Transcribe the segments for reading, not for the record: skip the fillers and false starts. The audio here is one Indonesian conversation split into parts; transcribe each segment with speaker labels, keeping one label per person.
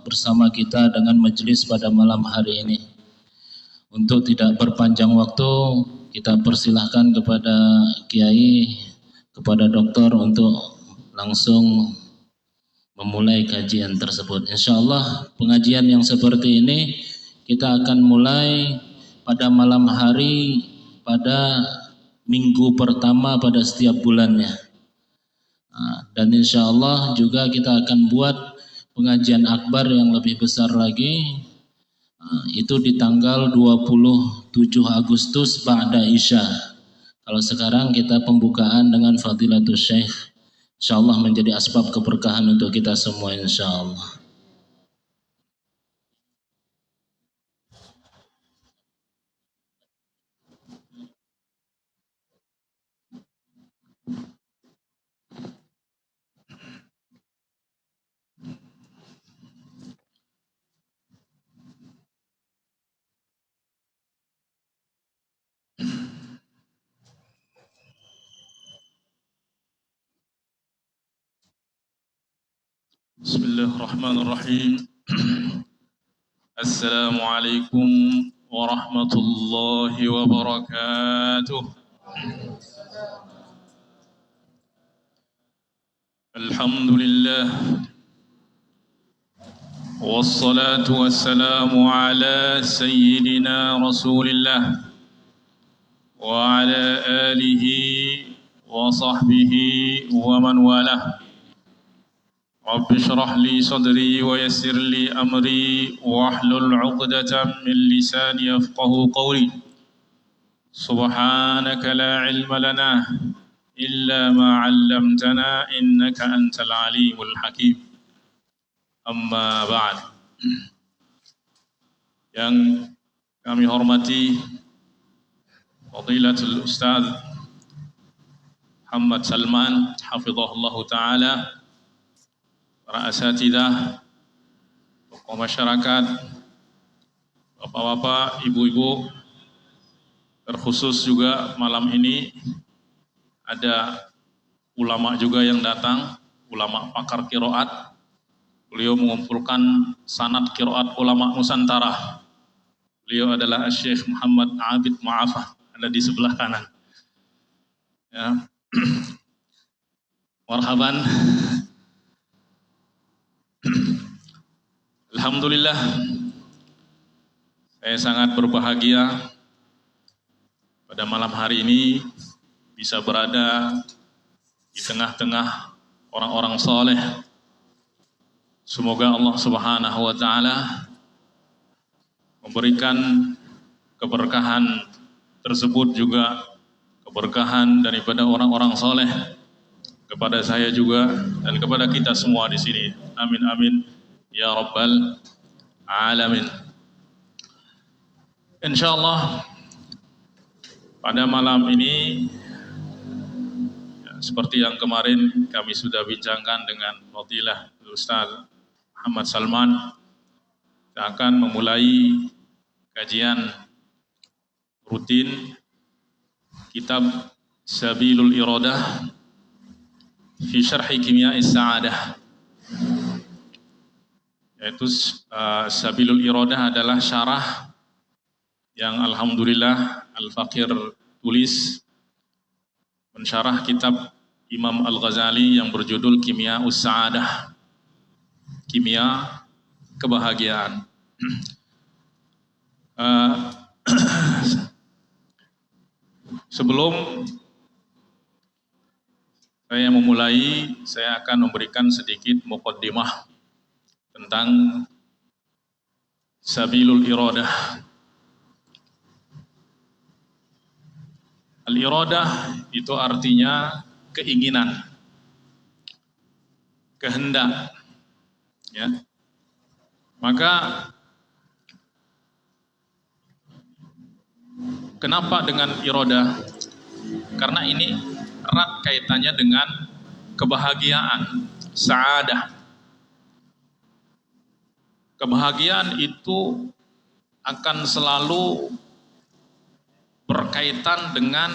Speaker 1: bersama kita dengan majelis pada malam hari ini. Untuk tidak berpanjang waktu, kita persilahkan kepada Kiai, kepada Doktor untuk langsung memulai kajian tersebut. InsyaAllah pengajian yang seperti ini kita akan mulai pada malam hari pada minggu pertama pada setiap bulannya. Dan InsyaAllah juga kita akan buat pengajian akbar yang lebih besar lagi, itu di tanggal 27 Agustus ba'da Isya. Kalau sekarang kita pembukaan dengan Fadilatul Syekh, InsyaAllah menjadi asbab keberkahan untuk kita semua InsyaAllah.
Speaker 2: Bismillahirrahmanirrahim. Assalamualaikum warahmatullahi wabarakatuh. Alhamdulillah, wassalatu wassalamu ala sayyidina Rasulillah wa ala alihi wa sahbihi wa man walah. Rabbi shrah li sadri wa yassir li amri wahlul 'uqdatam min lisani yafqahu qawli. Subhanaka la ilma lana illa ma 'allamtana innaka antal alimul hakim. Amma ba'd. Yang kami hormati Fadilatul Ustaz Muhammad Salman hafizahullah taala, para asatidzah, tokoh masyarakat, bapak-bapak, ibu-ibu, terkhusus juga malam ini ada ulama juga yang datang, ulama pakar qiraat. Beliau mengumpulkan sanad qiraat ulama Nusantara. Beliau adalah Syekh Muhammad Abid Mu'afah, ada di sebelah kanan. Ya. Marhaban. Alhamdulillah, saya sangat berbahagia pada malam hari ini bisa berada di tengah-tengah orang-orang soleh. Semoga Allah Subhanahu wa Ta'ala memberikan keberkahan tersebut juga keberkahan daripada orang-orang soleh kepada saya juga dan kepada kita semua di sini. Amin amin ya rabbal alamin. Insyaallah pada malam ini ya, seperti yang kemarin kami sudah bincangkan dengan Fadilah Ustaz Muhammad Salman, kita akan memulai kajian rutin kitab Sabilul Iradah fi Syarhi Kimya'is Sa'adah. Yaitu Sabilul Iradah adalah syarah yang alhamdulillah Al-Faqir tulis mensyarah kitab Imam Al-Ghazali yang berjudul Kimya'us Sa'adah, kimia kebahagiaan. Sebelum saya memulai, saya akan memberikan sedikit muqaddimah tentang Sabilul Iradah. Al-iradah itu artinya keinginan, kehendak. Ya. Maka kenapa dengan iradah? Karena ini erat kaitannya dengan kebahagiaan, sa'adah. Kebahagiaan itu akan selalu berkaitan dengan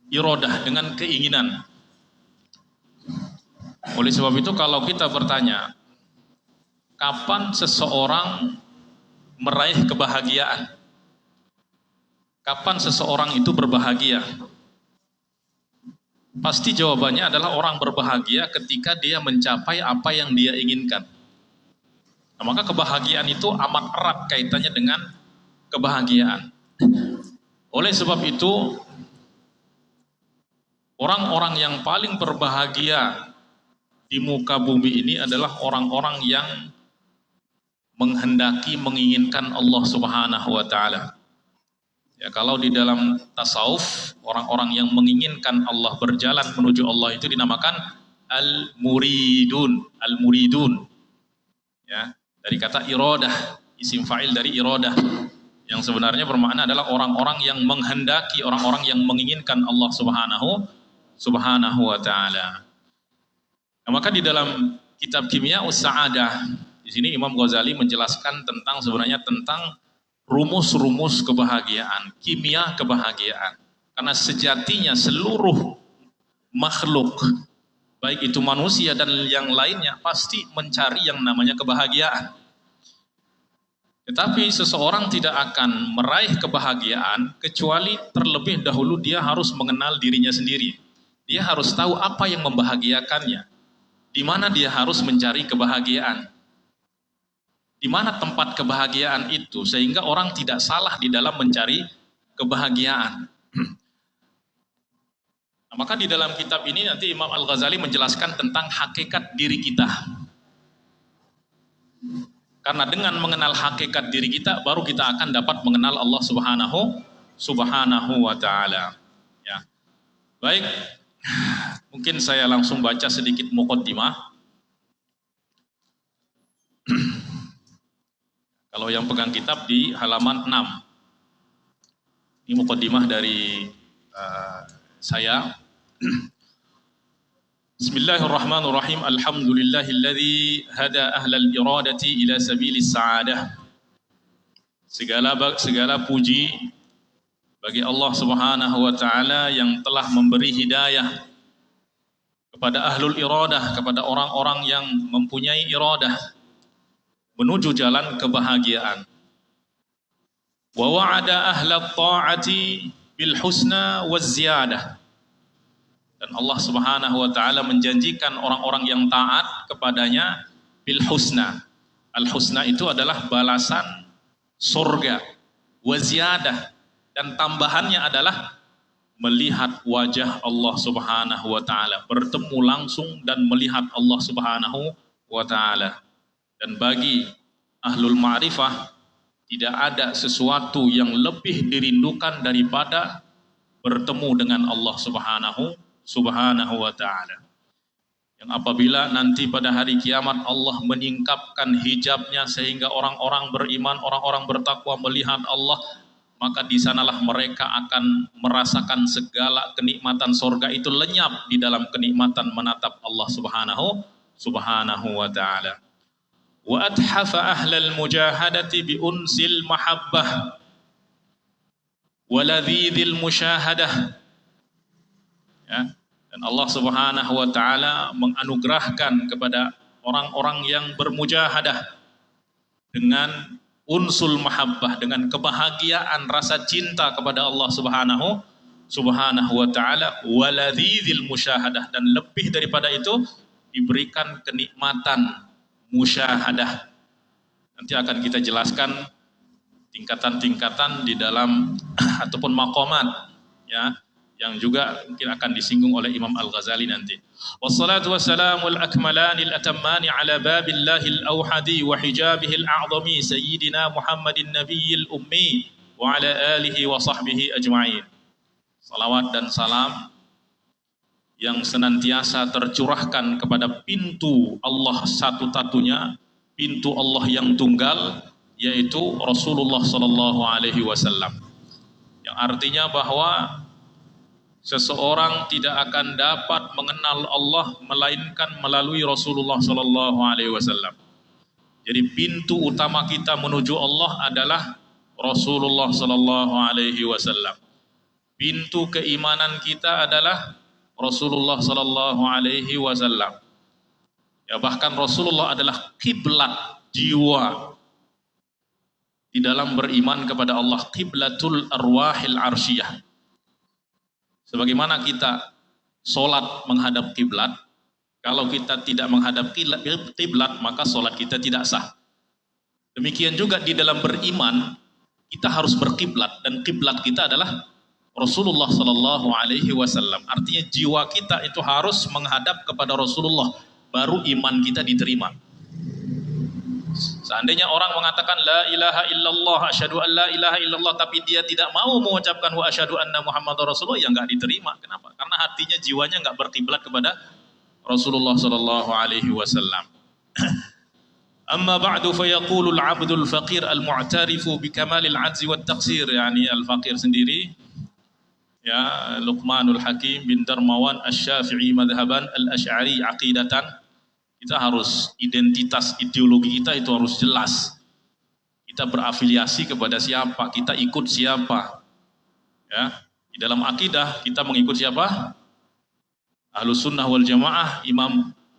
Speaker 2: iradah, dengan keinginan. Oleh sebab itu kalau kita bertanya, kapan seseorang meraih kebahagiaan? Kapan seseorang itu berbahagia? Pasti jawabannya adalah orang berbahagia ketika dia mencapai apa yang dia inginkan. Nah, maka kebahagiaan itu amat erat kaitannya dengan kebahagiaan. Oleh sebab itu, orang-orang yang paling berbahagia di muka bumi ini adalah orang-orang yang menghendaki, menginginkan Allah Subhanahu wa taala. Ya, kalau di dalam tasawuf, orang-orang yang menginginkan Allah, berjalan menuju Allah itu dinamakan al-muridun. Al-muridun. Ya, dari kata iradah, isim fa'il dari iradah, yang sebenarnya bermakna adalah orang-orang yang menghendaki, orang-orang yang menginginkan Allah Subhanahu wa taala. Nah, maka di dalam kitab Kimya'us Sa'adah, di sini Imam Ghazali menjelaskan tentang rumus-rumus kebahagiaan, kimia kebahagiaan. Karena sejatinya seluruh makhluk, baik itu manusia dan yang lainnya, pasti mencari yang namanya kebahagiaan. Tetapi seseorang tidak akan meraih kebahagiaan kecuali terlebih dahulu dia harus mengenal dirinya sendiri. Dia harus tahu apa yang membahagiakannya, di mana dia harus mencari kebahagiaan. Di mana tempat kebahagiaan itu, sehingga orang tidak salah di dalam mencari kebahagiaan. Nah, maka di dalam kitab ini nanti Imam Al-Ghazali menjelaskan tentang hakikat diri kita. Karena dengan mengenal hakikat diri kita, baru kita akan dapat mengenal Allah Subhanahu wa taala. Ya. Baik, mungkin saya langsung baca sedikit muqaddimah. Kalau yang pegang kitab di halaman 6. Ini muqaddimah dari saya. Bismillahirrahmanirrahim. Alhamdulillahilladzi hada ahlal iradati ila sabilis sa'adah. Segala puji bagi Allah Subhanahu wa taala yang telah memberi hidayah kepada ahlul iradah, kepada orang-orang yang mempunyai iradah menuju jalan kebahagiaan. Wa wa'ada ahlat ta'ati bil husna waz ziyadah. Dan Allah Subhanahu wa taala menjanjikan orang-orang yang taat kepadanya bil husna. Al husna itu adalah balasan surga, wa ziyadah, dan tambahannya adalah melihat wajah Allah Subhanahu wa taala, bertemu langsung dan melihat Allah Subhanahu wa taala. Dan bagi ahlul ma'rifah, tidak ada sesuatu yang lebih dirindukan daripada bertemu dengan Allah Subhanahu wa ta'ala. Yang apabila nanti pada hari kiamat Allah menyingkapkan hijabnya sehingga orang-orang beriman, orang-orang bertakwa melihat Allah, maka di sanalah mereka akan merasakan segala kenikmatan surga itu lenyap di dalam kenikmatan menatap Allah Subhanahu wa ta'ala. Wa athafa ahlal mujahadati bi unsil mahabbah wa ladhidhil musyahadah. Ya, dan Allah Subhanahu wa taala menganugerahkan kepada orang-orang yang bermujahadah dengan unsul mahabbah, dengan kebahagiaan rasa cinta kepada Allah Subhanahu wa taala, wa ladhidhil musyahadah, dan lebih daripada itu diberikan kenikmatan musyahadah. Nanti akan kita jelaskan tingkatan-tingkatan di dalam ataupun maqamat, ya, yang juga mungkin akan disinggung oleh Imam Al-Ghazali nanti. Wassalatu wassalamul akmalanil atammani ala babillahil awhadi wa hijabihil a'zami sayyidina Muhammadin nabiyil ummi wa ala alihi wa sahbihi ajma'in. Salawat dan salam yang senantiasa tercurahkan kepada pintu Allah satu-satunya, pintu Allah yang tunggal, yaitu Rasulullah sallallahu alaihi wasallam. Yang artinya bahwa seseorang tidak akan dapat mengenal Allah melainkan melalui Rasulullah sallallahu alaihi wasallam. Jadi pintu utama kita menuju Allah adalah Rasulullah sallallahu alaihi wasallam. Pintu keimanan kita adalah Rasulullah sallallahu alaihi wasallam. Ya, bahkan Rasulullah adalah kiblat jiwa di dalam beriman kepada Allah, qiblatul arwahil arsyiyah. Sebagaimana kita solat menghadap kiblat, kalau kita tidak menghadap kiblat maka solat kita tidak sah. Demikian juga di dalam beriman kita harus berkiblat, dan kiblat kita adalah Rasulullah Sallallahu Alaihi Wasallam. Artinya jiwa kita itu harus menghadap kepada Rasulullah, baru iman kita diterima. Seandainya orang mengatakan la ilaha illallah, asyhadu an la ilaha illallah, tapi dia tidak mau mengucapkan wa asyhadu anna Muhammadar Rasulullah, ya enggak diterima. Kenapa? Karena hatinya, jiwanya enggak berkiblat kepada Rasulullah sallallahu alaihi wasallam. Amma ba'du fa yaqulu al-'abdul faqir al-mu'tarifu bi kamalil 'ajzi wat taqsir, yani al-faqir sendiri, ya, Luqmanul Hakim bin Darmawan Asy-Syafi'i madhaban al-Asy'ari aqidatan. Kita harus, identitas ideologi kita itu harus jelas. Kita berafiliasi kepada siapa, kita ikut siapa. Ya, di dalam akidah kita mengikut siapa? Ahlus Sunnah wal Jamaah,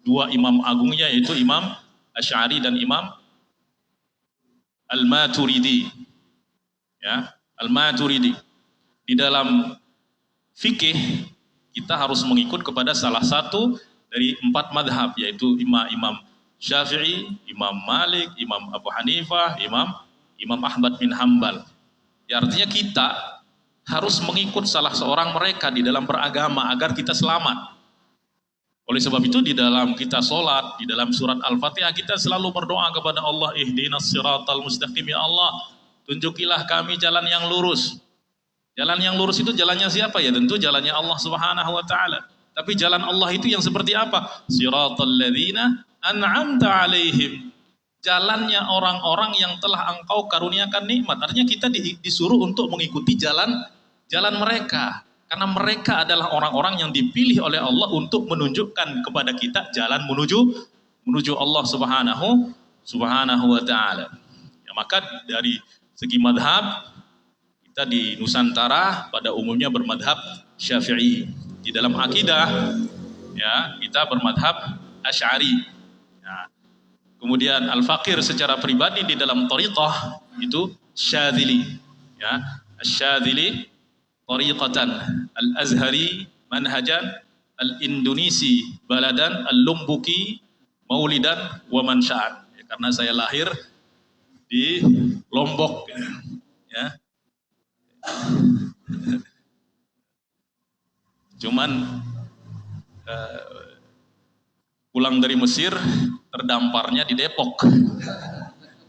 Speaker 2: dua imam agungnya yaitu Imam Asy'ari dan Imam Al-Maturidi. Ya, Al-Maturidi. Di dalam fikih kita harus mengikut kepada salah satu dari 4 madhab, yaitu Imam Syafi'i, Imam Malik, Imam Abu Hanifah, Imam Ahmad bin Hanbal. Ya, artinya kita harus mengikut salah seorang mereka di dalam beragama agar kita selamat. Oleh sebab itu di dalam kita sholat, di dalam surat Al-Fatihah kita selalu berdoa kepada Allah, ihdinas siratal mustaqim, ya Allah, tunjukilah kami jalan yang lurus. Jalan yang lurus itu jalannya siapa? Ya tentu jalannya Allah Subhanahu wa taala. Tapi jalan Allah itu yang seperti apa? Siratal ladzina an'amta 'alaihim. Jalannya orang-orang yang telah Engkau karuniakan nikmat. Artinya kita disuruh untuk mengikuti jalan mereka. Karena mereka adalah orang-orang yang dipilih oleh Allah untuk menunjukkan kepada kita jalan menuju Allah Subhanahu wa taala. Ya, maka dari segi madhab, kita di Nusantara pada umumnya bermadhab Syafi'i. Di dalam akidah, ya, kita bermadhab Asy'ari. Ya. Kemudian al-faqir secara pribadi di dalam thariqah itu Syadzili. Ya, Asy-Syadzili thariqatan, al-Azhari manhajan, al-Indonesi baladan, al-Lumbuki maulidan wa mansya'an. Ya, karena saya lahir di Lombok, ya. Cuman pulang dari Mesir terdamparnya di Depok.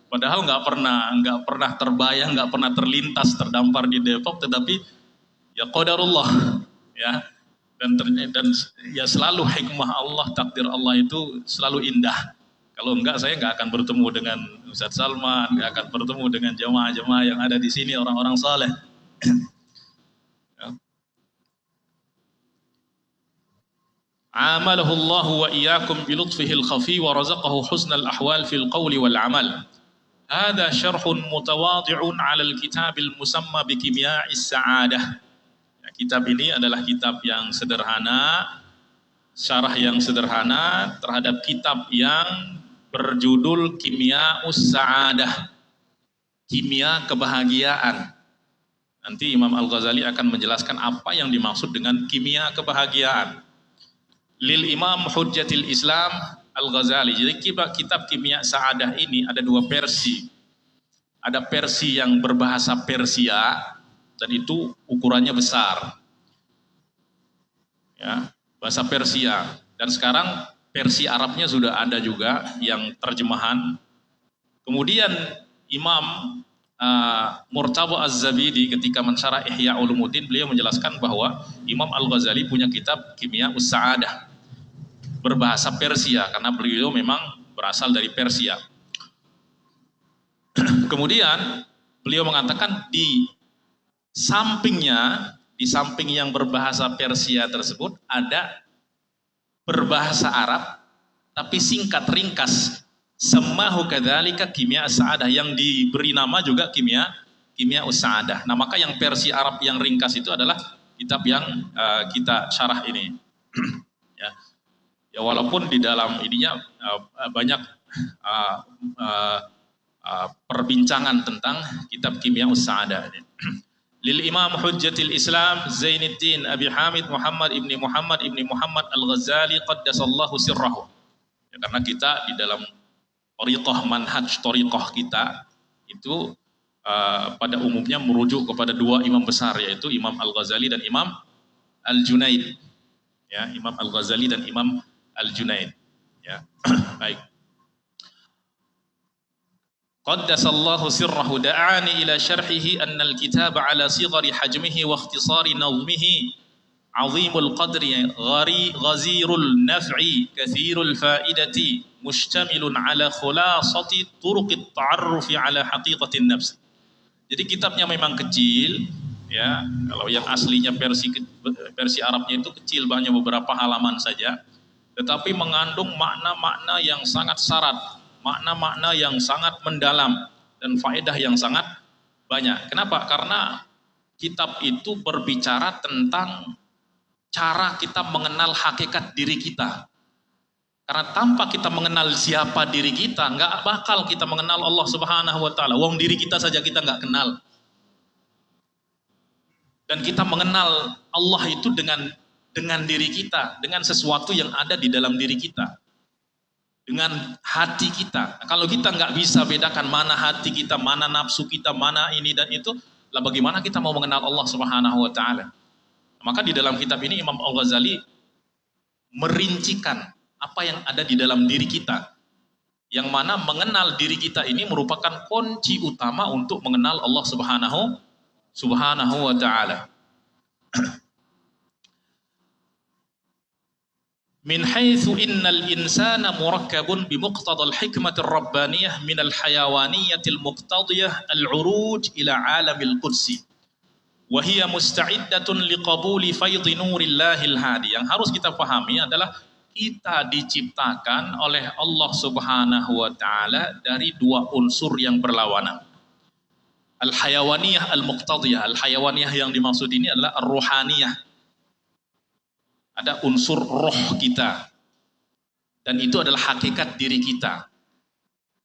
Speaker 2: Padahal nggak pernah terbayang, nggak pernah terlintas terdampar di Depok, tetapi ya qadarullah, ya, dan ya selalu hikmah Allah, takdir Allah itu selalu indah. Kalau enggak, saya nggak akan bertemu dengan Ustadz Salman, nggak akan bertemu dengan jemaah-jemaah yang ada di sini, orang-orang saleh. Amalahu Allah wa iyyakum bi lutfihi al-khafi wa razaqahu husnal ahwal fil qawli wal amal. Hadha syarhun mutawadhi'un 'ala al-kitab al-musamma bi kimya'is sa'adah. Ya, kitab ini adalah kitab yang sederhana, syarah yang sederhana terhadap kitab yang berjudul Kimya'us Sa'adah, kimia kebahagiaan. Nanti Imam Al-Ghazali akan menjelaskan apa yang dimaksud dengan kimia kebahagiaan. Lil Imam Hujjatil Islam Al-Ghazali. Jadi kitab Kimya Sa'adah ini ada 2 versi. Ada versi yang berbahasa Persia dan itu ukurannya besar. Ya, bahasa Persia. Dan sekarang versi Arabnya sudah ada juga yang terjemahan. Kemudian Imam Murtadha Az-Zabidi ketika mensyarah Ihya Ulumuddin, beliau menjelaskan bahwa Imam Al-Ghazali punya kitab Kimya'us Sa'adah berbahasa Persia karena beliau memang berasal dari Persia. Kemudian beliau mengatakan di samping yang berbahasa Persia tersebut ada berbahasa Arab tapi singkat ringkas, samahu kadzalika Kimya'us Sa'adah, yang diberi nama juga Kimya'us Sa'adah. Nah, maka yang versi Arab yang ringkas itu adalah kitab yang kita syarah ini. Ya, walaupun di dalam ininya banyak perbincangan tentang kitab Kimya'us Sa'adah. Lil Imam Hujjatil Islam Zainuddin Abi Hamid Muhammad ibni Muhammad Al-Ghazali qaddasallahu sirrahu. Ya, karena kita di dalam thariqah manhaj thariqah kita itu pada umumnya merujuk kepada dua imam besar, yaitu Imam Al-Ghazali dan Imam Al-Junaid. Ya, Imam Al-Ghazali dan Imam Al-Junaid. Ya. Baik. Qaddasallahu sirrahu da'ani ila syarhihi anna al-kitab ala sighari hajmihi wa ikhtisari nazmihi azimul qadri ghazirul naf'i kathirul faidati mustamilun ala khulasati turuqit ta'arrufi ala haqiqatin nafs. Jadi kitabnya memang kecil, ya. Kalau yang aslinya versi Arabnya itu kecil, banyak beberapa halaman saja, tetapi mengandung makna-makna yang sangat syarat, makna-makna yang sangat mendalam dan faedah yang sangat banyak. Kenapa? Karena kitab itu berbicara tentang cara kita mengenal hakikat diri kita. Karena tanpa kita mengenal siapa diri kita, nggak bakal kita mengenal Allah Subhanahu wa Ta'ala. Wong diri kita saja kita nggak kenal. Dan kita mengenal Allah itu dengan diri kita, dengan sesuatu yang ada di dalam diri kita, dengan hati kita. Nah, kalau kita nggak bisa bedakan mana hati kita, mana nafsu kita, mana ini dan itu, lah bagaimana kita mau mengenal Allah Subhanahu wa Ta'ala? Maka di dalam kitab ini Imam Al-Ghazali merincikan apa yang ada di dalam diri kita, yang mana mengenal diri kita ini merupakan kunci utama untuk mengenal Allah Subhanahu wa Ta'ala. Min haitsu innal insana murakkabun bi muqtadal hikmatir rabbaniyah min al hayawaniyatil muqtadiyah al uruj ila alamil qudsi wa hiya musta'iddatun liqabuli faydhi nurillahil hadi. Yang harus kita pahami adalah kita diciptakan oleh Allah Subhanahu wa Ta'ala dari dua unsur yang berlawanan. Al-hayawaniyah al-muqtadiyah. Al-hayawaniyah yang dimaksud ini adalah ar-ruhaniyah. Ada unsur roh kita. Dan itu adalah hakikat diri kita.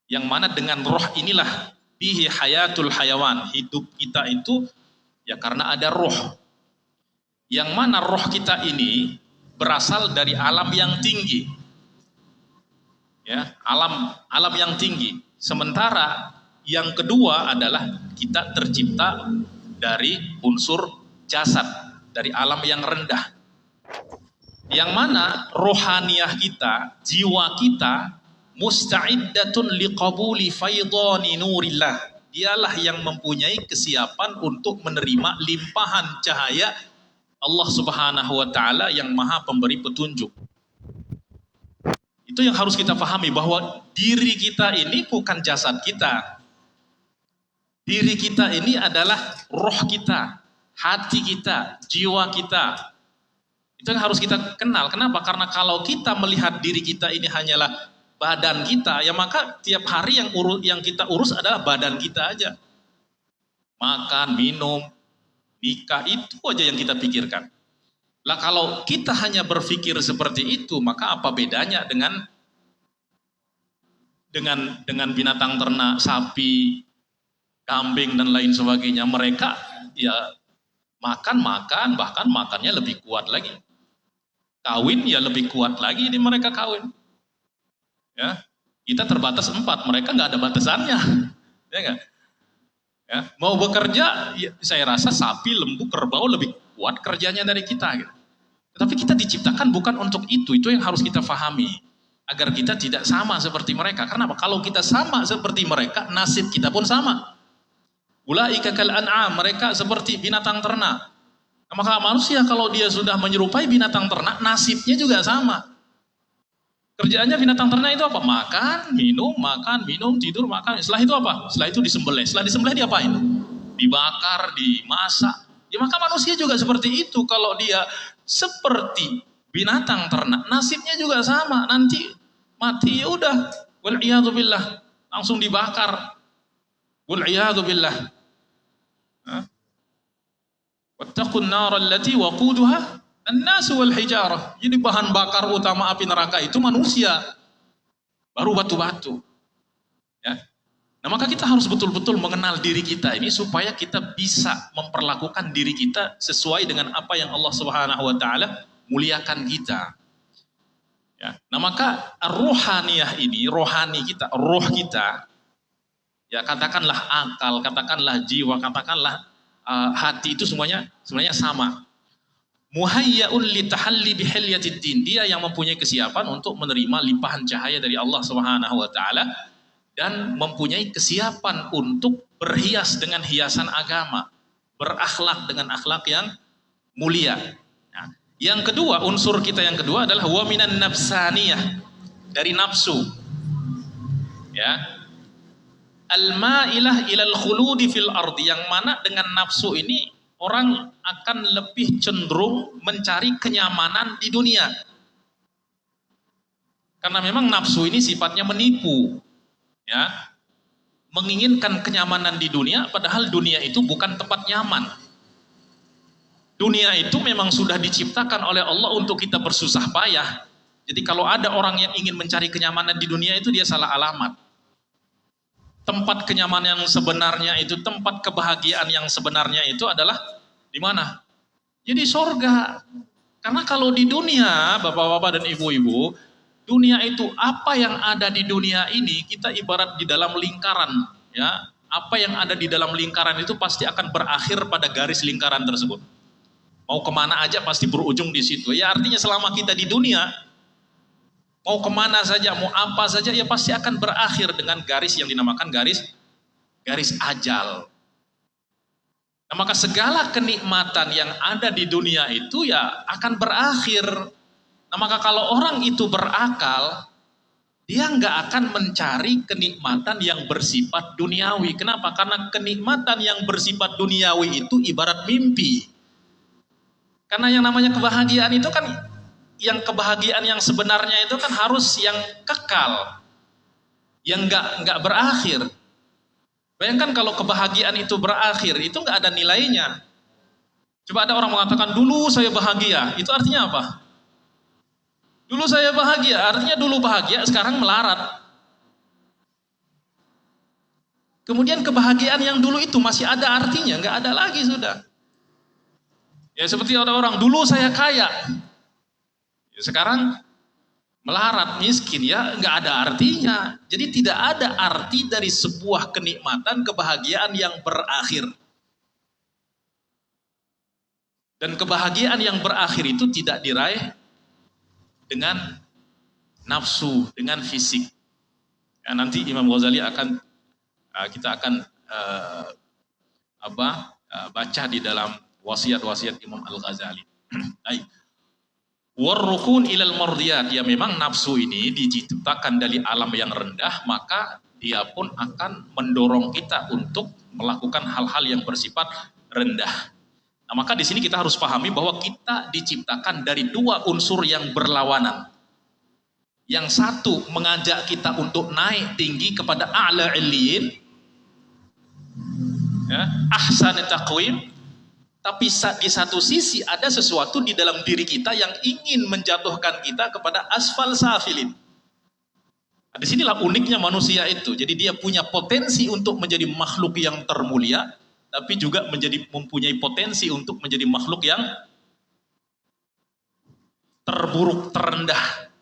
Speaker 2: Yang mana dengan roh inilah bihi hayatul hayawan. Hidup kita itu ya karena ada roh. Yang mana roh kita ini berasal dari alam yang tinggi, ya, alam yang tinggi. Sementara yang kedua adalah kita tercipta dari unsur jasad, dari alam yang rendah. Yang mana rohaniyah kita, jiwa kita, musta'iddatun liqabuli faydhani nurillah. Dialah yang mempunyai kesiapan untuk menerima limpahan cahaya Allah Subhanahu wa Ta'ala yang maha pemberi petunjuk. Itu yang harus kita pahami, bahwa diri kita ini bukan jasad kita. Diri kita ini adalah roh kita, hati kita, jiwa kita. Itu yang harus kita kenal. Kenapa? Karena kalau kita melihat diri kita ini hanyalah badan kita, ya maka tiap hari yang kita urus adalah badan kita aja. Makan, minum, nikah, itu aja yang kita pikirkan. Lah kalau kita hanya berpikir seperti itu, maka apa bedanya dengan binatang ternak, sapi, kambing dan lain sebagainya? Mereka ya makan, bahkan makannya lebih kuat lagi. Kawin ya lebih kuat lagi ini mereka kawin. Ya, kita terbatas 4, mereka nggak ada batasannya. Ya enggak? Ya, mau bekerja, ya, saya rasa sapi, lembu, kerbau lebih kuat kerjanya dari kita. Gitu. Tetapi kita diciptakan bukan untuk itu yang harus kita pahami. Agar kita tidak sama seperti mereka. Karena apa? Kalau kita sama seperti mereka, nasib kita pun sama. Ulaika kal an'am, mereka seperti binatang ternak. Nah, maka manusia kalau dia sudah menyerupai binatang ternak, nasibnya juga sama. Kerjaannya binatang ternak itu apa? Makan, minum, tidur, makan. Setelah itu apa? Setelah itu disembelih. Setelah disembelih diapain? Dibakar, dimasak. Ya maka manusia juga seperti itu. Kalau dia seperti binatang ternak, nasibnya juga sama. Nanti mati ya udah. Wal-iyadu billah. Langsung dibakar. Wal-iyadu billah. Wattaqun nar allati waquduha an-nas wal hijarah. Jadi bahan bakar utama api neraka itu manusia. baru batu-batu. Ya. Nah, maka kita harus betul-betul mengenal diri kita ini supaya kita bisa memperlakukan diri kita sesuai dengan apa yang Allah Subhanahu wa taala muliakan kita. Ya. Nah, maka rohaniyah ini, rohani kita, roh kita, ya katakanlah akal, katakanlah jiwa, katakanlah hati, itu semuanya sebenarnya sama. Muhayyaun litahalli bihilyatid din, dia yang mempunyai kesiapan untuk menerima limpahan cahaya dari Allah Subhanahu wa taala dan mempunyai kesiapan untuk berhias dengan hiasan agama, berakhlak dengan akhlak yang mulia. Nah, yang kedua, unsur kita yang kedua adalah wa minan nafsaniyah, dari nafsu. Ya. Al-ma'ilah ilal khuludi fil ardi, yang mana dengan nafsu ini orang akan lebih cenderung mencari kenyamanan di dunia. Karena memang nafsu ini sifatnya menipu. Ya, menginginkan kenyamanan di dunia, padahal dunia itu bukan tempat nyaman. Dunia itu memang sudah diciptakan oleh Allah untuk kita bersusah payah. Jadi kalau ada orang yang ingin mencari kenyamanan di dunia itu, dia salah alamat. Tempat kenyamanan yang sebenarnya itu, tempat kebahagiaan yang sebenarnya itu adalah di mana? Jadi sorga. Karena kalau di dunia, bapak-bapak dan ibu-ibu, dunia itu, apa yang ada di dunia ini, kita ibarat di dalam lingkaran, ya. Apa yang ada di dalam lingkaran itu pasti akan berakhir pada garis lingkaran tersebut. Mau kemana aja pasti berujung di situ. Ya artinya selama kita di dunia, mau kemana saja, mau apa saja, ya pasti akan berakhir dengan garis yang dinamakan garis ajal. Nah, maka segala kenikmatan yang ada di dunia itu ya akan berakhir. Nah, maka kalau orang itu berakal, dia nggak akan mencari kenikmatan yang bersifat duniawi. Kenapa? Karena kenikmatan yang bersifat duniawi itu ibarat mimpi. Karena yang namanya kebahagiaan itu kan, yang kebahagiaan yang sebenarnya itu kan harus yang kekal, yang nggak berakhir. Bayangkan kalau kebahagiaan itu berakhir, itu nggak ada nilainya. Coba ada orang mengatakan dulu saya bahagia, itu artinya apa? Dulu saya bahagia, artinya dulu bahagia, sekarang melarat. Kemudian kebahagiaan yang dulu itu masih ada artinya, nggak ada lagi sudah. Ya seperti ada orang, dulu saya kaya, ya, sekarang melarat, miskin, ya nggak ada artinya. Jadi tidak ada arti dari sebuah kenikmatan, kebahagiaan yang berakhir. Dan kebahagiaan yang berakhir itu tidak diraih dengan nafsu, dengan fisik. Ya, nanti Imam Ghazali kita akan baca di dalam wasiat-wasiat Imam Al-Ghazali. Warrukun ilal mardiyat, ya memang nafsu ini diciptakan dari alam yang rendah, maka dia pun akan mendorong kita untuk melakukan hal-hal yang bersifat rendah. Nah, maka di sini kita harus pahami bahwa kita diciptakan dari dua unsur yang berlawanan. Yang satu mengajak kita untuk naik tinggi kepada a'la illiyin, ya, ahsan taqwim. Tapi di satu sisi ada sesuatu di dalam diri kita yang ingin menjatuhkan kita kepada asfal safilin. Nah, disinilah uniknya manusia itu. Jadi dia punya potensi untuk menjadi makhluk yang termulia, tapi juga mempunyai potensi untuk menjadi makhluk yang terburuk, terendah.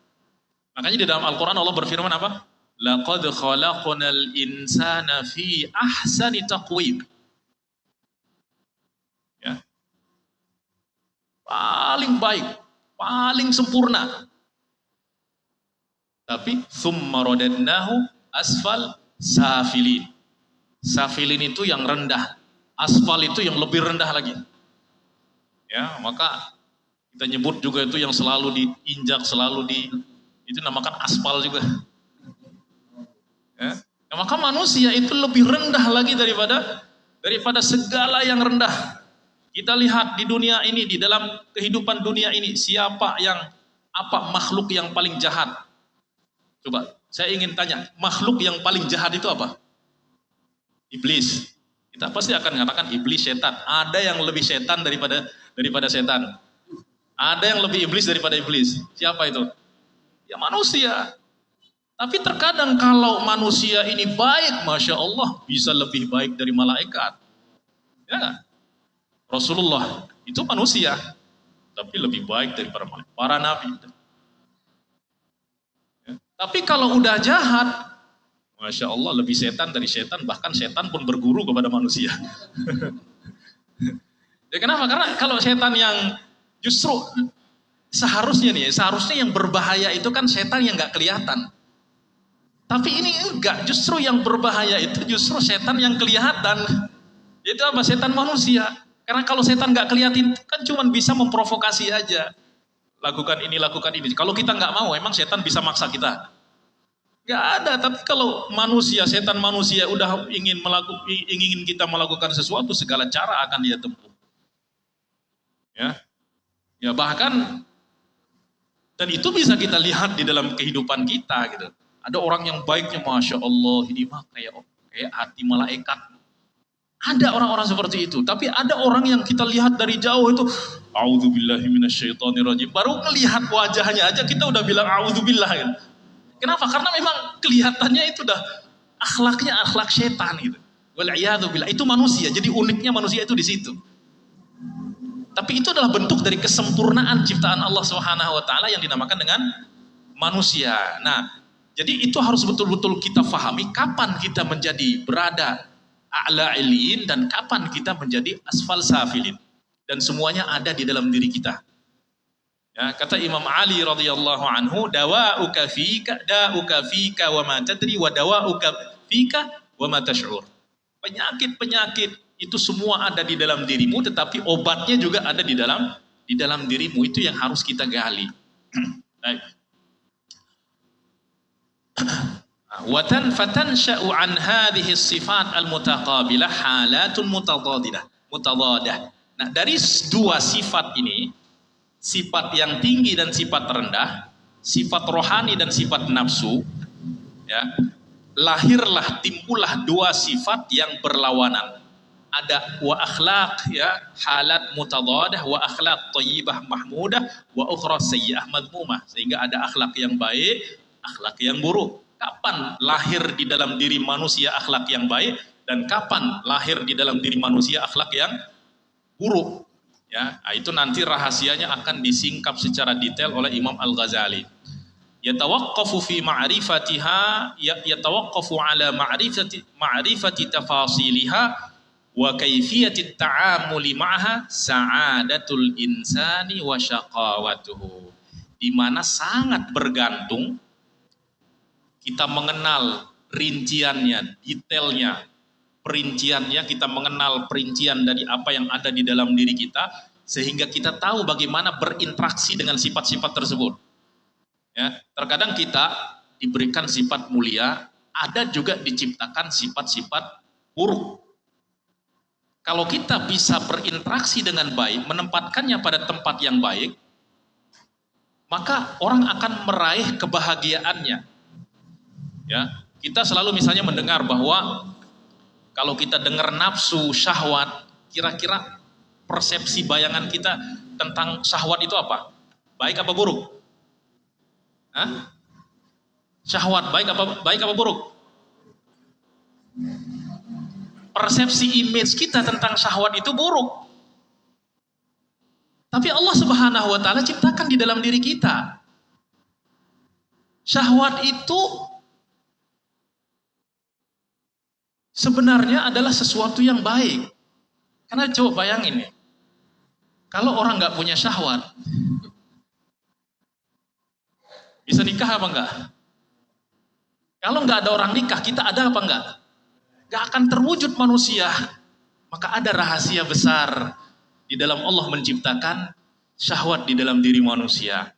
Speaker 2: Makanya di dalam Al-Quran Allah berfirman apa? Laqad khalaqnal insana fi ahsani taqwim. Ya. Paling baik, paling sempurna. Tapi thumma radadnahu asfal safilin. Safilin itu yang rendah, asfal itu yang lebih rendah lagi. Ya, maka kita nyebut juga itu yang selalu diinjak, itu namakan aspal juga. Ya. Nah, maka manusia itu lebih rendah lagi daripada segala yang rendah. Kita lihat di dunia ini, di dalam kehidupan dunia ini, makhluk yang paling jahat? Coba, saya ingin tanya, makhluk yang paling jahat itu apa? Iblis. Kita pasti akan mengatakan iblis, setan. Ada yang lebih setan daripada setan. Ada yang lebih iblis daripada iblis. Siapa itu? Ya manusia. Tapi terkadang kalau manusia ini baik, Masya Allah, bisa lebih baik dari malaikat. Ya nggak? Rasulullah itu manusia, tapi lebih baik daripada para nabi. Ya. Tapi kalau udah jahat, Masya Allah, lebih setan dari setan, bahkan setan pun berguru kepada manusia. Ya kenapa? Karena kalau setan yang justru seharusnya yang berbahaya itu kan setan yang nggak kelihatan. Tapi ini enggak, justru yang berbahaya itu justru setan yang kelihatan. Itu apa? Setan manusia. Karena kalau setan nggak kelihatan kan cuma bisa memprovokasi aja. Lakukan ini, lakukan ini. Kalau kita nggak mau, emang setan bisa maksa kita? Nggak ada. Tapi kalau manusia, setan manusia udah ingin kita melakukan sesuatu, segala cara akan dia tempuh. Ya bahkan, dan itu bisa kita lihat di dalam kehidupan kita gitu. Ada orang yang baiknya, Masya Allah, ini mah kayak hati malaikat. Ada orang-orang seperti itu. Tapi ada orang yang kita lihat dari jauh itu, A'udzubillahi minasyaitonirrajim. Baru ngelihat wajahnya aja kita udah bilang A'udzubillah gitu. Kenapa? Karena memang kelihatannya itu udah akhlaknya akhlak setan gitu. Wal'iyadzubillah. Itu manusia. Jadi uniknya manusia itu di situ. Tapi itu adalah bentuk dari kesempurnaan ciptaan Allah Subhanahu wa taala yang dinamakan dengan manusia. Nah, jadi itu harus betul-betul kita fahami kapan kita menjadi berada a'la ilin dan kapan kita menjadi asfal safilin. Dan semuanya ada di dalam diri kita. Ya, kata Imam Ali radhiyallahu anhu, dawa'uka fika wa ma tadri wa dawa'uka fika wa ma tash'ur. Penyakit-penyakit itu semua ada di dalam dirimu, tetapi obatnya juga ada di dalam dirimu. Itu yang harus kita gali. Baik. Fatansha'u an hadhihi sifat al-mutaqabilah halatun mutadadah. Nah, dari dua sifat ini, sifat yang tinggi dan sifat rendah, sifat rohani dan sifat nafsu, ya, lahirlah, timbullah dua sifat yang berlawanan. Ada wa akhlaq, ya, halat mutadadah, wa akhlaq thayyibah mahmudah, wa ukhra sayyi'ah madmumah. Sehingga ada akhlak yang baik, akhlak yang buruk. Kapan lahir di dalam diri manusia akhlak yang baik dan kapan lahir di dalam diri manusia akhlak yang buruk? Ya, itu nanti rahasianya akan disingkap secara detail oleh Imam Al-Ghazali. Yatawaqqafu fi ma'rifatiha, yatawaqqafu ala ma'rifati tafasiliha wa kayfiyati ta'amuli ma'aha sa'adatul insani wa syaqawatuhu. Di mana sangat bergantung kita mengenal rinciannya, detailnya, perinciannya, kita mengenal perincian dari apa yang ada di dalam diri kita, sehingga kita tahu bagaimana berinteraksi dengan sifat-sifat tersebut. Ya, terkadang kita diberikan sifat mulia, ada juga diciptakan sifat-sifat buruk. Kalau kita bisa berinteraksi dengan baik, menempatkannya pada tempat yang baik, maka orang akan meraih kebahagiaannya. Ya, kita selalu misalnya mendengar bahwa kalau kita dengar nafsu, syahwat, kira-kira persepsi bayangan kita tentang syahwat itu apa? Baik apa buruk? Hah? Syahwat baik apa buruk? Persepsi image kita tentang syahwat itu buruk. Tapi Allah Subhanahu wa taala ciptakan di dalam diri kita. Syahwat itu sebenarnya adalah sesuatu yang baik. Karena coba bayangin ya, kalau orang nggak punya syahwat, bisa nikah apa enggak? Kalau nggak ada orang nikah, kita ada apa enggak? Nggak akan terwujud manusia. Maka ada rahasia besar di dalam Allah menciptakan syahwat di dalam diri manusia.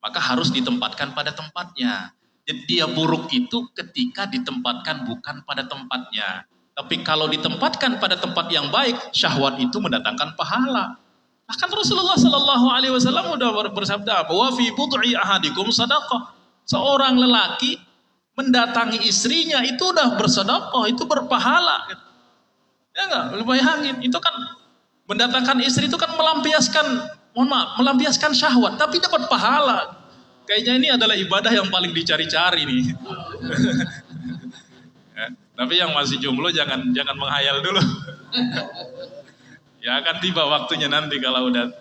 Speaker 2: Maka harus ditempatkan pada tempatnya. Jadi dia buruk itu ketika ditempatkan bukan pada tempatnya. Tapi kalau ditempatkan pada tempat yang baik, syahwat itu mendatangkan pahala. Bahkan Rasulullah Sallallahu Alaihi Wasallam sudah bersabda, wa fi bud'i ahadikum sadaqah. Seorang lelaki mendatangi istrinya itu udah bersedekah, itu berpahala. Ya enggak? Bayangin, itu kan mendatangkan istri itu kan melampiaskan syahwat, tapi dapat pahala. Kayaknya ini adalah ibadah yang paling dicari-cari nih. Ya, tapi yang masih jomblo jangan menghayal dulu. Ya akan tiba waktunya nanti kalau udah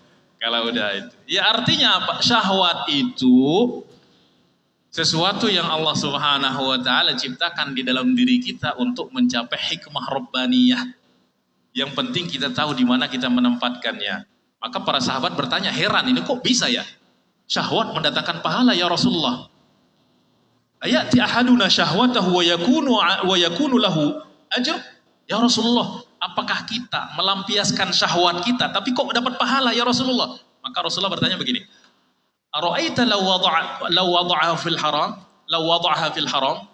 Speaker 2: itu. Ya artinya apa? Syahwat itu sesuatu yang Allah Subhanahu wa taala ciptakan di dalam diri kita untuk mencapai hikmah rabbaniyah. Yang penting kita tahu di mana kita menempatkannya. Maka para sahabat bertanya, heran ini kok bisa ya? Syahwat mendatangkan pahala ya Rasulullah. Ayati ahaduna syahwatahu wa yakunu lahu ajr? Ya Rasulullah, apakah kita melampiaskan syahwat kita tapi kok dapat pahala ya Rasulullah? Maka Rasulullah bertanya begini, ara'aita law wada'aha fil haram? Law wada'aha fil haram?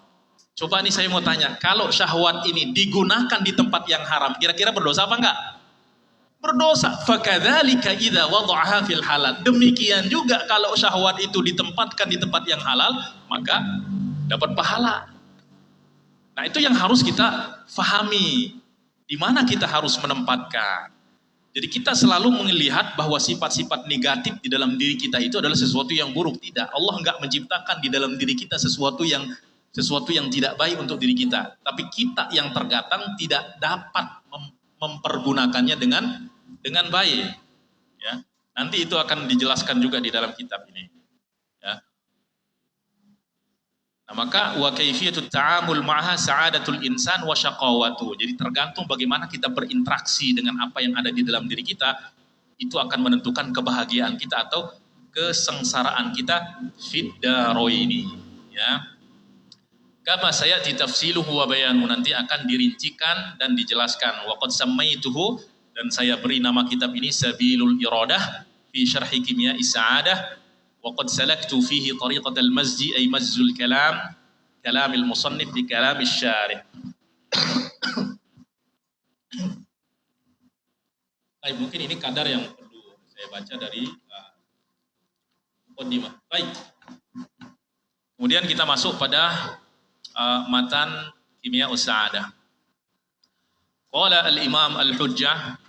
Speaker 2: Coba nih saya mau tanya, kalau syahwat ini digunakan di tempat yang haram, kira-kira berdosa apa enggak? Berdosa. Fakadzalika idza wada'aha fil halal. Demikian juga kalau syahwat itu ditempatkan di tempat yang halal, maka dapat pahala. Nah, itu yang harus kita fahami. Di mana kita harus menempatkan. Jadi kita selalu melihat bahwa sifat-sifat negatif di dalam diri kita itu adalah sesuatu yang buruk. Tidak. Allah enggak menciptakan di dalam diri kita sesuatu yang tidak baik untuk diri kita. Tapi kita yang terkadang tidak dapat mempergunakannya dengan baik. Ya. Nanti itu akan dijelaskan juga di dalam kitab ini. Ya. Nah, maka wa kaifiyatut ta'amul ma'aha sa'adatul insan wa syaqawatu. Jadi tergantung bagaimana kita berinteraksi dengan apa yang ada di dalam diri kita, itu akan menentukan kebahagiaan kita atau kesengsaraan kita fid daroini. Ya. Kama sayati tafsiluhu wa bayanu, nanti akan dirincikan dan dijelaskan. Wa qad sammaituhu, dan saya beri nama kitab ini Sabilul Iradah fi syarhi Kimya'is Sa'adah. Wa qad salaktu fihi tariqatal mazji ay mazzul kalamil musannif di kalamis syarih. Baik, mungkin ini kadar yang perlu saya baca dari muqaddimah. Baik. Kemudian kita masuk pada matan Kimya'us Sa'adah. Qala al-Imam al-Hujjah,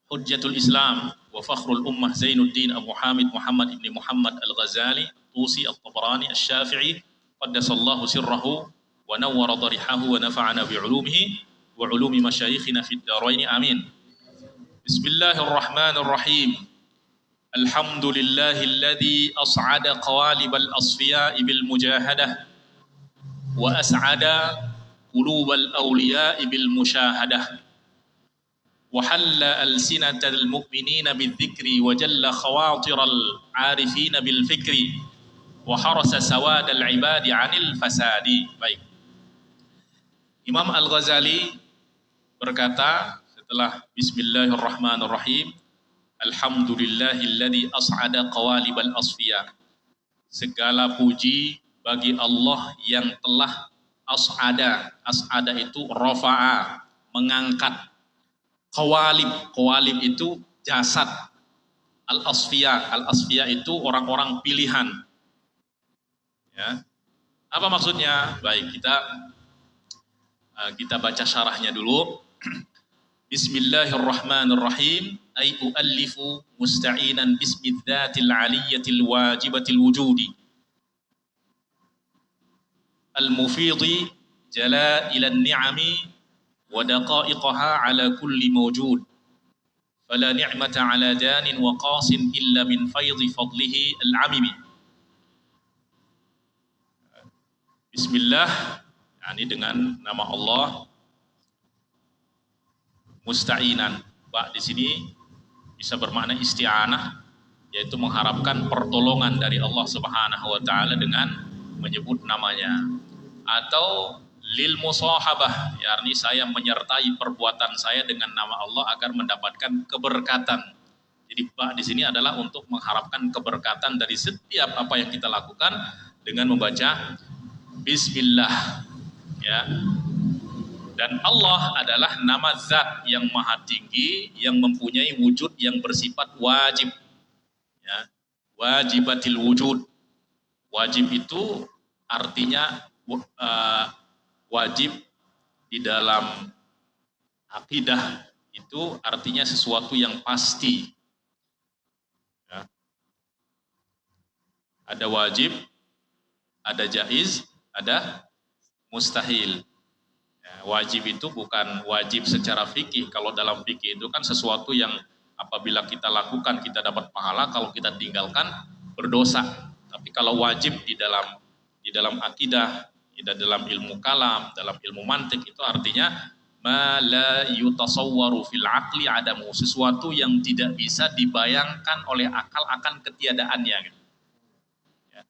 Speaker 2: Hujjatul Islam wa Fakhrul Ummah Zainuddin Abu Hamid Muhammad ibn Muhammad al-Ghazali Tusi al-Tabarani al-Syafi'i qaddasallahu sirrahu wa nawwara darihahu wa nafa'ana bi'ulumihi wa ulumi masyayikhina fid darain amin. Bismillahirrahmanirrahim. Alhamdulillahilladzi as'ada qawalibal asfiya'i bil mujahadah wa as'ada qulubal awliya'i bil musyahadah wa halla alsinatal mu'minina bidzikri wa jalla khawatiral 'arifina bil fikri wa harasa sawadal 'ibadi 'anil fasadi. Baik. Imam Al-Ghazali berkata setelah bismillahirrahmanirrahim, alhamdulillahilladzi as'ada qawalibal asfiya. Segala puji bagi Allah yang telah as'ada itu rafa'a, mengangkat. Qawalib itu jasad. Al-asfiya itu orang-orang pilihan. Ya. Apa maksudnya? Baik, kita baca syarahnya dulu. Bismillahirrahmanirrahim. Ay u'allifu musta'inan bismidzatil aliyyatil wajibatil wujudi al-mufidhi jala'ilal ni'ami wa daqa'iqaha ala kulli mawjud fala ni'mata ala janin wa qasin illa min faydhi fadlihi al-amimi. Bismillah, yakni dengan nama Allah, musta'inan. Pak di sini bisa bermakna isti'anah, yaitu mengharapkan pertolongan dari Allah Subhanahu wa taala dengan menyebut namanya, atau lil musahabah, yakni saya menyertai perbuatan saya dengan nama Allah agar mendapatkan keberkatan. Jadi Pak di sini adalah untuk mengharapkan keberkatan dari setiap apa yang kita lakukan dengan membaca bismillah. Ya. Dan Allah adalah nama zat yang maha tinggi, yang mempunyai wujud yang bersifat wajib. Ya. Wajibatil wujud. Wajib itu artinya wajib di dalam akidah itu artinya sesuatu yang pasti. Ya. Ada wajib, ada jaiz, ada mustahil. Ya, wajib itu bukan wajib secara fikih. Kalau dalam fikih itu kan sesuatu yang apabila kita lakukan kita dapat pahala, kalau kita tinggalkan berdosa. Tapi kalau wajib di dalam akidah, di dalam ilmu kalam, dalam ilmu mantik itu artinya ma la yutasawwaru fil aqli adamu, sesuatu yang tidak bisa dibayangkan oleh akal akan ketiadaannya gitu. Ya.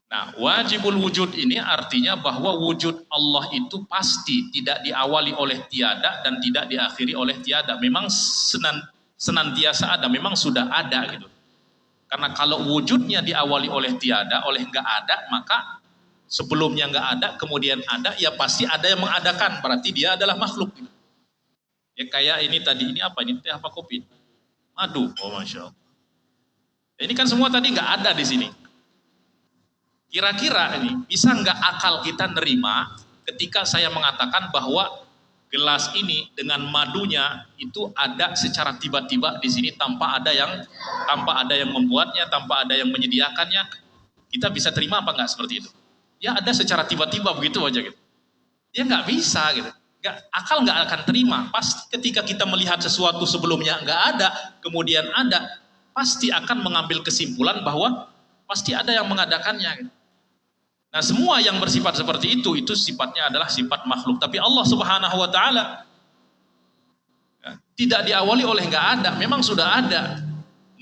Speaker 2: Nah, wajibul wujud ini artinya bahwa wujud Allah itu pasti, tidak diawali oleh tiada dan tidak diakhiri oleh tiada. Memang senantiasa ada, memang sudah ada gitu. Karena kalau wujudnya diawali oleh tiada, oleh enggak ada, maka sebelumnya enggak ada, kemudian ada, ya pasti ada yang mengadakan, berarti dia adalah makhluk. Ya kayak ini tadi, ini apa? Ini teh apa kopi? Madu, oh Masya Allah. Ini kan semua tadi enggak ada di sini. Kira-kira ini, bisa enggak akal kita nerima ketika saya mengatakan bahwa gelas ini dengan madunya itu ada secara tiba-tiba di sini tanpa ada yang membuatnya, tanpa ada yang menyediakannya. Kita bisa terima apa enggak seperti itu? Ya ada secara tiba-tiba begitu aja gitu. Ya nggak bisa gitu. Akal nggak akan terima. Pasti ketika kita melihat sesuatu sebelumnya nggak ada, kemudian ada, pasti akan mengambil kesimpulan bahwa pasti ada yang mengadakannya. Gitu. Nah semua yang bersifat seperti itu sifatnya adalah sifat makhluk. Tapi Allah Subhanahu Wa Taala tidak diawali oleh nggak ada, memang sudah ada,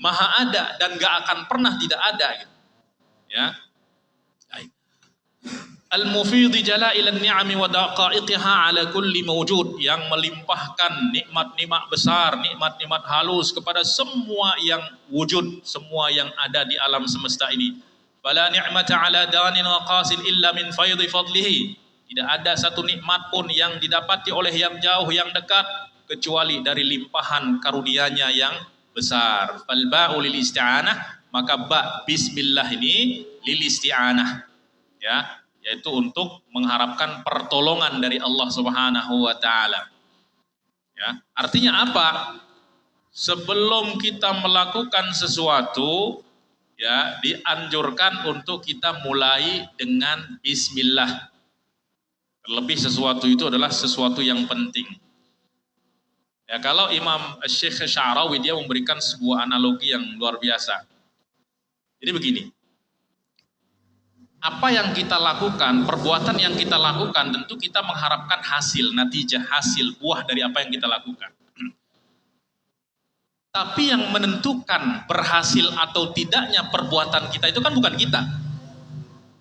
Speaker 2: maha ada dan nggak akan pernah tidak ada. Gitu. Ya. Al-mufidhi jalailan ni'ami wa daqa'iqiha ala kulli mawjud, yang melimpahkan nikmat-nikmat besar, nikmat-nikmat halus kepada semua yang wujud, semua yang ada di alam semesta ini. Fala ni'mata ala danin wa qasin illa min faidhi fadlihi. Tidak ada satu nikmat pun yang didapati oleh yang jauh, yang dekat, kecuali dari limpahan karunia-Nya yang besar. Fal ba'u lil isti'anah, maka ba bismillah ini lil isti'anah. Ya, yaitu untuk mengharapkan pertolongan dari Allah Subhanahu wa taala. Ya, artinya apa? Sebelum kita melakukan sesuatu, ya, dianjurkan untuk kita mulai dengan bismillah. Terlebih sesuatu itu adalah sesuatu yang penting. Ya, kalau Imam Syekh Sya'rawi dia memberikan sebuah analogi yang luar biasa. Jadi begini. Apa yang kita lakukan, perbuatan yang kita lakukan, tentu kita mengharapkan hasil, natijah, hasil, buah dari apa yang kita lakukan. Tapi yang menentukan berhasil atau tidaknya perbuatan kita itu kan bukan kita.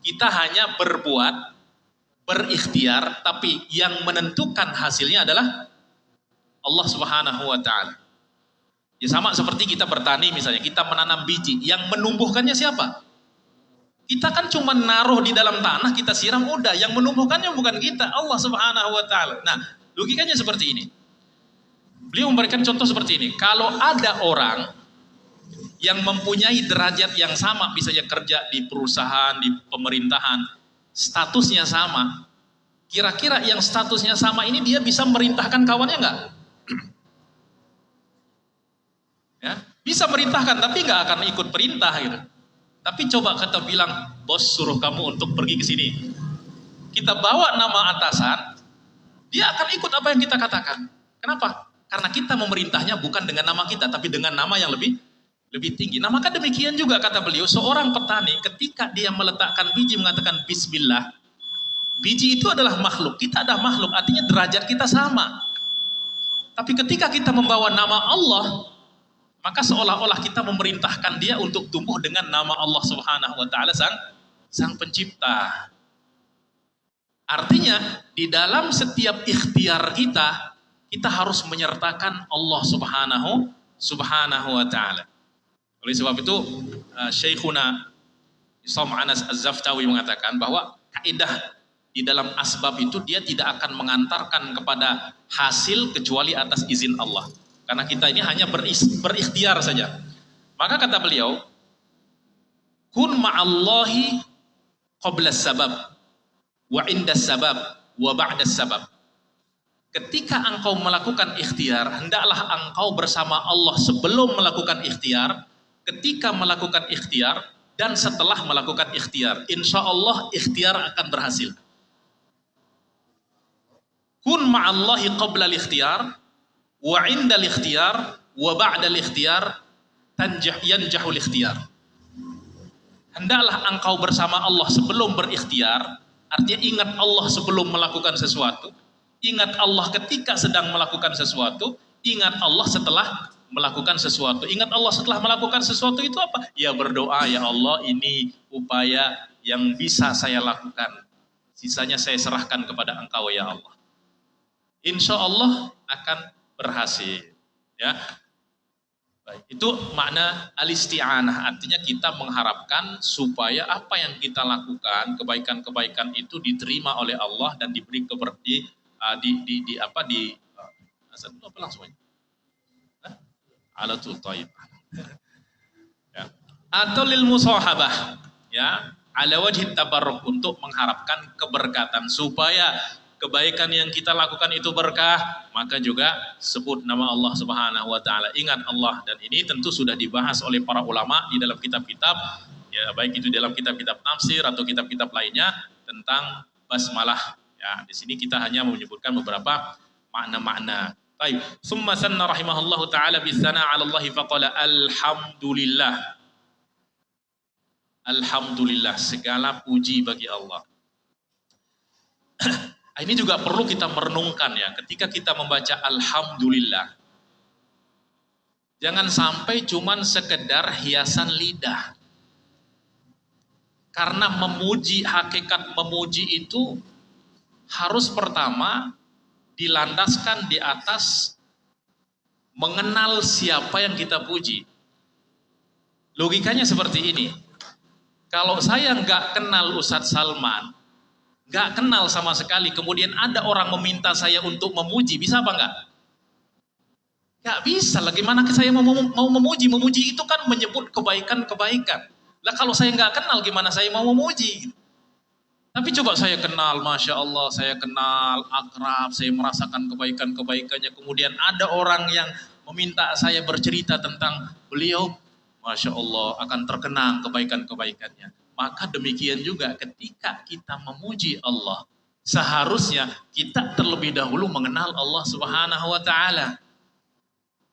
Speaker 2: Kita hanya berbuat, berikhtiar, tapi yang menentukan hasilnya adalah Allah Subhanahu wa taala. Ya sama seperti kita bertani misalnya, kita menanam biji, yang menumbuhkannya siapa? Kita kan cuma naruh di dalam tanah, kita siram, udah. Yang menumbuhkannya bukan kita, Allah Subhanahu wa taala. Nah, logikanya seperti ini. Beliau memberikan contoh seperti ini. Kalau ada orang yang mempunyai derajat yang sama, misalnya kerja di perusahaan, di pemerintahan, statusnya sama. Kira-kira yang statusnya sama ini dia bisa merintahkan kawannya enggak? Ya, bisa merintahkan, tapi enggak akan ikut perintah gitu. Tapi coba kita bilang, bos suruh kamu untuk pergi ke sini. Kita bawa nama atasan, dia akan ikut apa yang kita katakan. Kenapa? Karena kita memerintahnya bukan dengan nama kita, tapi dengan nama yang lebih tinggi. Nah maka demikian juga kata beliau, seorang petani ketika dia meletakkan biji mengatakan bismillah, biji itu adalah makhluk, kita adalah makhluk, artinya derajat kita sama. Tapi ketika kita membawa nama Allah, maka seolah-olah kita memerintahkan dia untuk tumbuh dengan nama Allah Subhanahu wa taala sang pencipta. Artinya di dalam setiap ikhtiar kita harus menyertakan Allah Subhanahu wa taala. Oleh sebab itu Syekhuna Isam Anas Az-Zaftawi mengatakan bahwa kaidah di dalam asbab itu dia tidak akan mengantarkan kepada hasil kecuali atas izin Allah. Karena kita ini hanya berikhtiar saja. Maka kata beliau, kun ma'allahi qabla sabab wa inda sabab wa ba'da sabab. Ketika engkau melakukan ikhtiar, hendaklah engkau bersama Allah sebelum melakukan ikhtiar, ketika melakukan ikhtiar, dan setelah melakukan ikhtiar. Insya Allah ikhtiar akan berhasil. Kun ma'allahi qabla al-ikhtiyar wa 'inda al-ikhtiyar wa ba'da al-ikhtiyar yanjahu al-ikhtiyar. Hendaklah engkau bersama Allah sebelum berikhtiar, artinya ingat Allah sebelum melakukan sesuatu, ingat Allah ketika sedang melakukan sesuatu, ingat Allah setelah melakukan sesuatu. Ingat Allah setelah melakukan sesuatu itu apa? Ya berdoa, ya Allah ini upaya yang bisa saya lakukan. Sisanya saya serahkan kepada Engkau ya Allah. Insya Allah akan berhasil. Ya, baik. Itu makna al-isti'anah. Artinya kita mengharapkan supaya apa yang kita lakukan, kebaikan-kebaikan itu diterima oleh Allah dan diberi apa langsung aja. Alatul thayyib. Ya. Atau lil musahabah, ya, ala wajhi tabarruk, untuk mengharapkan keberkatan supaya kebaikan yang kita lakukan itu berkah, maka juga sebut nama Allah Subhanahu wa taala. Ingat Allah, dan ini tentu sudah dibahas oleh para ulama di dalam kitab-kitab, ya, baik itu dalam kitab-kitab tafsir atau kitab-kitab lainnya tentang basmalah. Ya, di sini kita hanya menyebutkan beberapa makna-makna. Baik, summa sanna rahimahullahu taala bisana 'ala Allah faqala alhamdulillah. Alhamdulillah, segala puji bagi Allah. Ini juga perlu kita merenungkan ya, ketika kita membaca alhamdulillah. Jangan sampai cuman sekedar hiasan lidah. Karena memuji, hakikat memuji itu harus pertama dilandaskan di atas mengenal siapa yang kita puji. Logikanya seperti ini. Kalau saya nggak kenal Ustadz Salman, nggak kenal sama sekali, kemudian ada orang meminta saya untuk memuji, bisa apa nggak? Nggak bisa. Bagaimana saya mau memuji? Memuji itu kan menyebut kebaikan-kebaikan. Lah kalau saya nggak kenal, gimana saya mau memuji? Tapi coba saya kenal, Masya Allah, saya kenal, akrab, saya merasakan kebaikan-kebaikannya. Kemudian ada orang yang meminta saya bercerita tentang beliau, Masya Allah, akan terkenang kebaikan-kebaikannya. Maka demikian juga ketika kita memuji Allah, seharusnya kita terlebih dahulu mengenal Allah Subhanahu wa Ta'ala.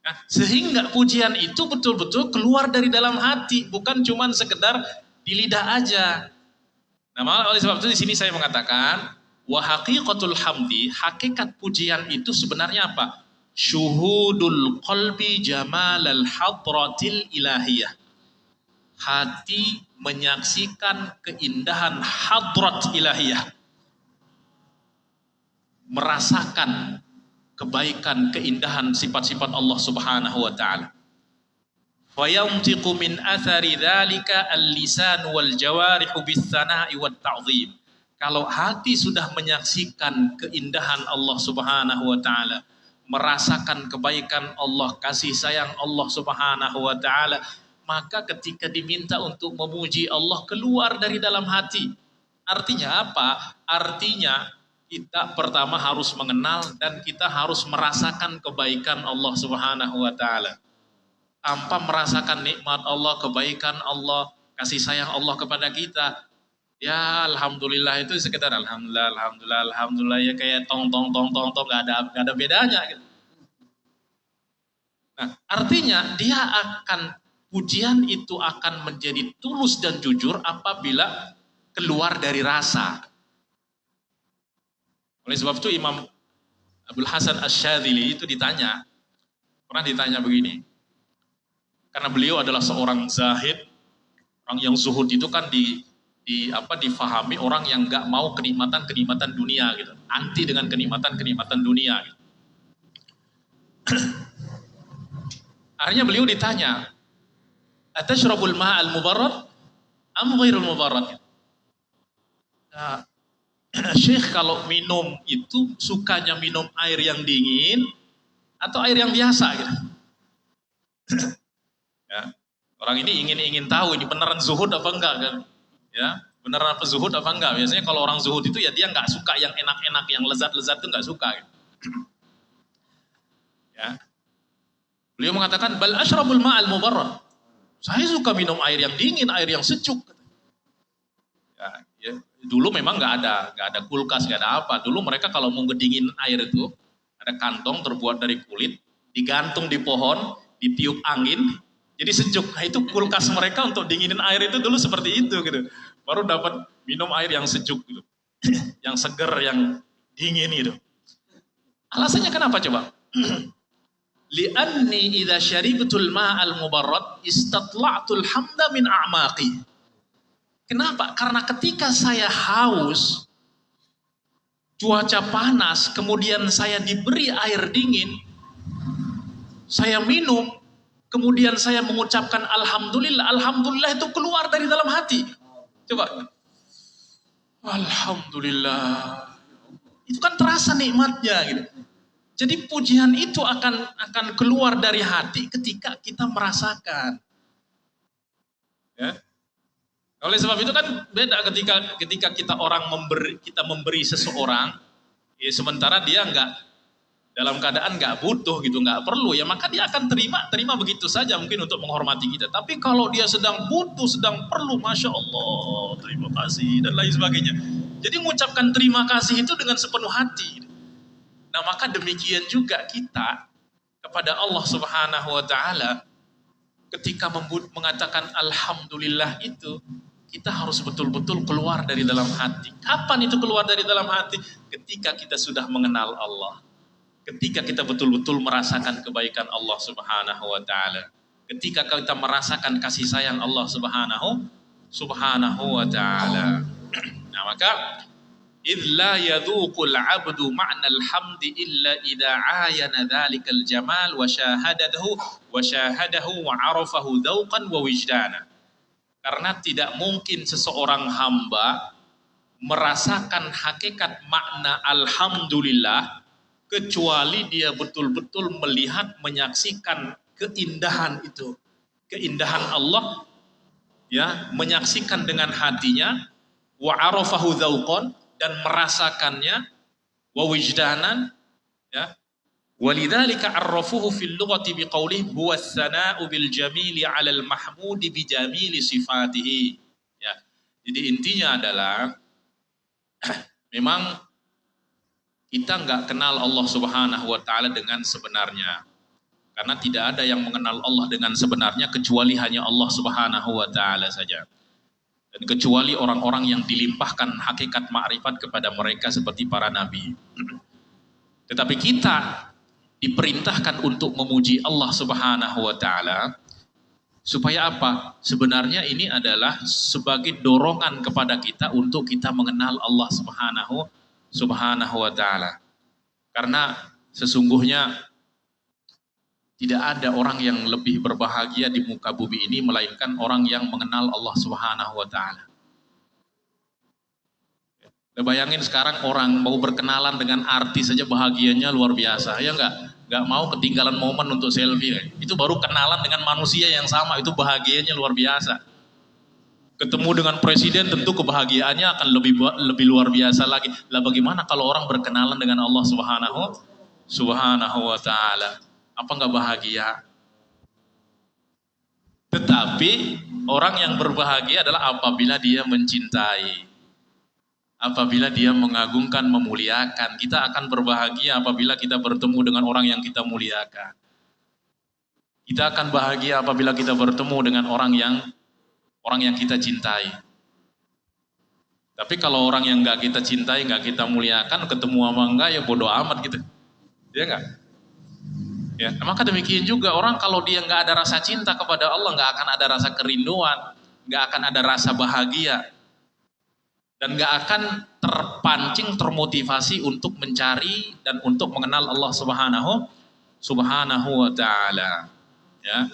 Speaker 2: Nah, sehingga pujian itu betul-betul keluar dari dalam hati, bukan cuma sekedar di lidah aja. Nah, oleh sebab itu di sini saya mengatakan wa haqiqatul hamdi, hakikat pujian itu sebenarnya apa? Syuhudul qalbi jamalal hadratil ilahiyah. Hati menyaksikan keindahan hadrat ilahiyah. Merasakan kebaikan, keindahan sifat-sifat Allah Subhanahu wa taala. Fayamtiqu min athari dzalika al-lisan wal jawarihu bis-sana'i wat ta'dhim. Kalau hati sudah menyaksikan keindahan Allah Subhanahu wa taala, merasakan kebaikan Allah, kasih sayang Allah Subhanahu wa taala, maka ketika diminta untuk memuji Allah keluar dari dalam hati. Artinya apa? Artinya kita pertama harus mengenal dan kita harus merasakan kebaikan Allah Subhanahu wa taala. Tanpa merasakan nikmat Allah, kebaikan Allah, kasih sayang Allah kepada kita, ya alhamdulillah itu sekedar alhamdulillah ya, kayak tong gak ada bedanya gitu. Nah, artinya pujian itu akan menjadi tulus dan jujur apabila keluar dari rasa. Oleh sebab itu Imam Abdul Hasan Asy-Syadzili itu pernah ditanya begini. Karena beliau adalah seorang zahid, orang yang zuhud itu kan difahami orang yang nggak mau kenikmatan dunia gitu, anti dengan kenikmatan dunia. Gitu. Akhirnya beliau ditanya, atashrabul ma'al mubarrad am ghairul mubarrad? Nah, Syekh kalau minum itu sukanya minum air yang dingin atau air yang biasa gitu. Ya, orang ini ingin tahu ini beneran zuhud apa enggak kan? Ya, beneran apa zuhud apa enggak? Biasanya kalau orang zuhud itu ya dia nggak suka yang enak-enak, yang lezat-lezat itu nggak suka. Gitu. Ya, beliau mengatakan bal ashrabul ma'al mubarrad. Saya suka minum air yang dingin, air yang sejuk. Ya, dulu memang nggak ada kulkas, nggak ada apa. Dulu mereka kalau mau ngedingin air itu, ada kantong terbuat dari kulit, digantung di pohon, ditiup angin, jadi sejuk. Nah itu kulkas mereka untuk dinginin air itu dulu seperti itu gitu. Baru dapat minum air yang sejuk gitu. Yang seger, yang dingin gitu. Alasannya kenapa coba? Li'anni idza syaribtul ma'al mubarrad istatla'tul hamda min a'maqi. Kenapa? Karena ketika saya haus, cuaca panas, kemudian saya diberi air dingin, saya minum, kemudian saya mengucapkan alhamdulillah. Alhamdulillah itu keluar dari dalam hati. Coba. Alhamdulillah. Itu kan terasa nikmatnya gitu. Jadi pujian itu akan keluar dari hati ketika kita merasakan. Ya. Oleh sebab itu kan beda ketika kita memberi seseorang, ya sementara dia dalam keadaan nggak butuh gitu, nggak perlu, ya maka dia akan terima begitu saja mungkin untuk menghormati kita. Tapi kalau dia sedang butuh, sedang perlu, masya Allah, terima kasih dan lain sebagainya. Jadi mengucapkan terima kasih itu dengan sepenuh hati. Nah maka demikian juga kita kepada Allah Subhanahu wa Ta'ala ketika mengatakan alhamdulillah itu, kita harus betul-betul keluar dari dalam hati. Kapan itu keluar dari dalam hati? Ketika kita sudah mengenal Allah. Ketika kita betul-betul merasakan kebaikan Allah Subhanahu wa Ta'ala. Ketika kita merasakan kasih sayang Allah Subhanahu wa Ta'ala. Nah maka إذ لا يذوق العبد معنى الحمد إلا إذا عاين ذلك الجمال وشاهده وعرفه ذوقا ووجدانا. Karena tidak mungkin seseorang hamba merasakan hakikat makna alhamdulillah kecuali dia betul-betul melihat, menyaksikan keindahan itu, keindahan Allah, ya, menyaksikan dengan hatinya, wa arafahu dzauqan, dan merasakannya, wa wijdanan, ya. Walidzalika arrafuhu fil lughati biqaulih huwa as-sana'u bil jamili 'alal mahmudi bi jamili sifatihi. Ya. Jadi intinya adalah memang kita enggak kenal Allah Subhanahu wa Ta'ala dengan sebenarnya. Karena tidak ada yang mengenal Allah dengan sebenarnya kecuali hanya Allah Subhanahu wa Ta'ala saja. Dan kecuali orang-orang yang dilimpahkan hakikat ma'rifat kepada mereka seperti para nabi. Tetapi kita diperintahkan untuk memuji Allah Subhanahu wa Ta'ala supaya apa? Sebenarnya ini adalah sebagai dorongan kepada kita untuk kita mengenal Allah Subhanahu wa Ta'ala. Karena sesungguhnya tidak ada orang yang lebih berbahagia di muka bumi ini melainkan orang yang mengenal Allah Subhanahu wa Ta'ala. Bayangin sekarang orang mau berkenalan dengan artis saja bahagianya luar biasa, ya nggak mau ketinggalan momen untuk selfie. Itu baru kenalan dengan manusia yang sama, itu bahagianya luar biasa. Ketemu dengan presiden tentu kebahagiaannya akan lebih luar biasa lagi. Lah bagaimana kalau orang berkenalan dengan Allah Subhanahu wa Ta'ala? Apa nggak bahagia? Tetapi orang yang berbahagia adalah apabila dia mencintai, apabila dia mengagungkan, memuliakan. Kita akan berbahagia apabila kita bertemu dengan orang yang kita muliakan. Kita akan bahagia apabila kita bertemu dengan orang yang kita cintai. Tapi kalau orang yang nggak kita cintai, nggak kita muliakan, ketemu sama enggak ya bodoh amat gitu. Iya nggak? Ya, maka demikian juga orang kalau dia nggak ada rasa cinta kepada Allah, nggak akan ada rasa kerinduan, nggak akan ada rasa bahagia, dan nggak akan terpancing, termotivasi untuk mencari dan untuk mengenal Allah Subhanahu wa Ta'ala. Ya,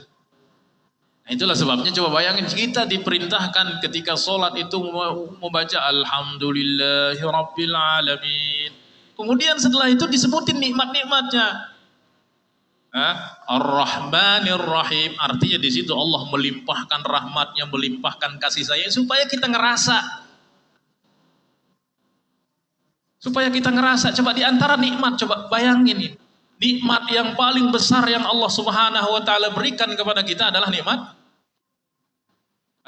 Speaker 2: nah, itulah sebabnya coba bayangin kita diperintahkan ketika sholat itu membaca Alhamdulillahi Rabbil Alamin. Kemudian setelah itu disebutin nikmat-nikmatnya. Ar-Rahmanir Rahim, artinya di situ Allah melimpahkan rahmatnya, melimpahkan kasih sayang supaya kita ngerasa. Coba di antara nikmat, coba bayangin ini. Nikmat yang paling besar yang Allah Subhanahu wa Ta'ala berikan kepada kita adalah nikmat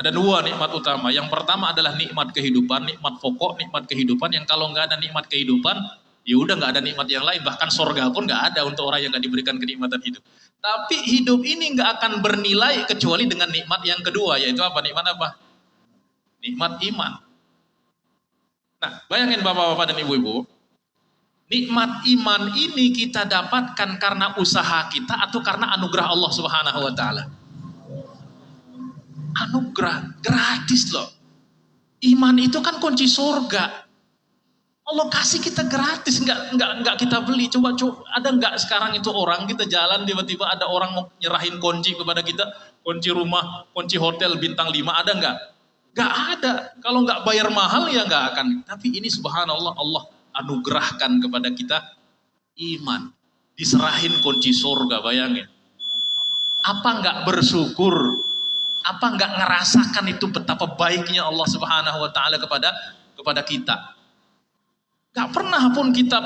Speaker 2: Ada dua nikmat utama. Yang pertama adalah nikmat kehidupan, nikmat pokok, nikmat kehidupan yang kalau nggak ada nikmat kehidupan, ya udah nggak ada nikmat yang lain. Bahkan sorga pun nggak ada untuk orang yang nggak diberikan kenikmatan hidup. Tapi hidup ini nggak akan bernilai kecuali dengan nikmat yang kedua, yaitu apa? Nikmat apa? Nikmat iman. Nah, bayangin bapak-bapak dan ibu-ibu, nikmat iman ini kita dapatkan karena usaha kita atau karena anugerah Allah Subhanahu wa taala. Anugerah, gratis loh. Iman itu kan kunci surga. Allah kasih kita gratis, nggak kita beli. Coba ada nggak sekarang itu orang kita jalan tiba-tiba ada orang mau nyerahin kunci kepada kita, kunci rumah, kunci hotel bintang 5, ada nggak? Nggak ada. Kalau nggak bayar mahal ya nggak akan. Tapi ini subhanallah, Allah anugerahkan kepada kita iman, diserahin kunci surga. Bayangin, apa nggak bersyukur? Apa nggak ngerasakan itu betapa baiknya Allah Subhanahu wa taala kepada kita? Gak pernah pun kita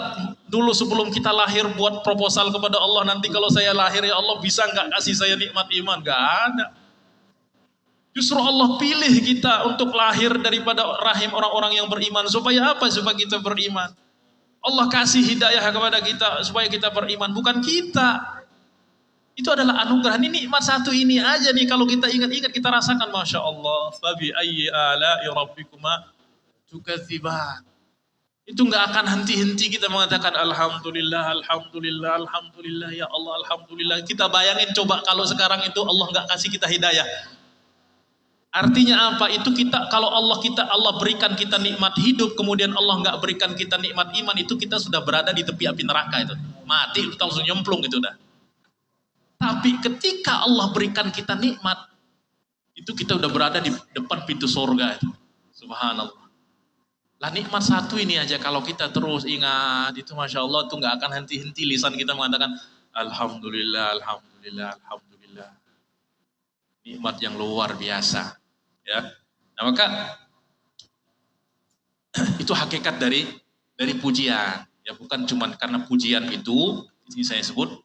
Speaker 2: dulu sebelum kita lahir buat proposal kepada Allah, nanti kalau saya lahir ya Allah bisa nggak kasih saya nikmat iman? Gak ada. Justru Allah pilih kita untuk lahir daripada rahim orang-orang yang beriman. Supaya apa? Supaya kita beriman. Allah kasih hidayah kepada kita supaya kita beriman, bukan kita. Itu adalah anugerah. Ini nikmat satu ini aja nih, kalau kita ingat-ingat kita rasakan, Masya Allah. Fabi ayyi ala'i rabbikuma tukadziban. Itu nggak akan henti-henti kita mengatakan Alhamdulillah, Alhamdulillah, Alhamdulillah, ya Allah, Alhamdulillah. Kita bayangin coba kalau sekarang itu Allah nggak kasih kita hidayah. Artinya apa? Itu kita, kalau Allah berikan kita nikmat hidup, kemudian Allah nggak berikan kita nikmat iman, itu kita sudah berada di tepi api neraka itu. Mati, itu langsung nyemplung itu udah. Tapi ketika Allah berikan kita nikmat, itu kita udah berada di depan pintu surga itu. Subhanallah. Lah nikmat satu ini aja kalau kita terus ingat, itu Masya Allah tuh nggak akan henti-henti lisan kita mengatakan Alhamdulillah, Alhamdulillah, Alhamdulillah. Nikmat yang luar biasa. Ya. Nah maka itu hakikat dari pujian. Ya bukan cuma karena pujian itu, ini saya sebut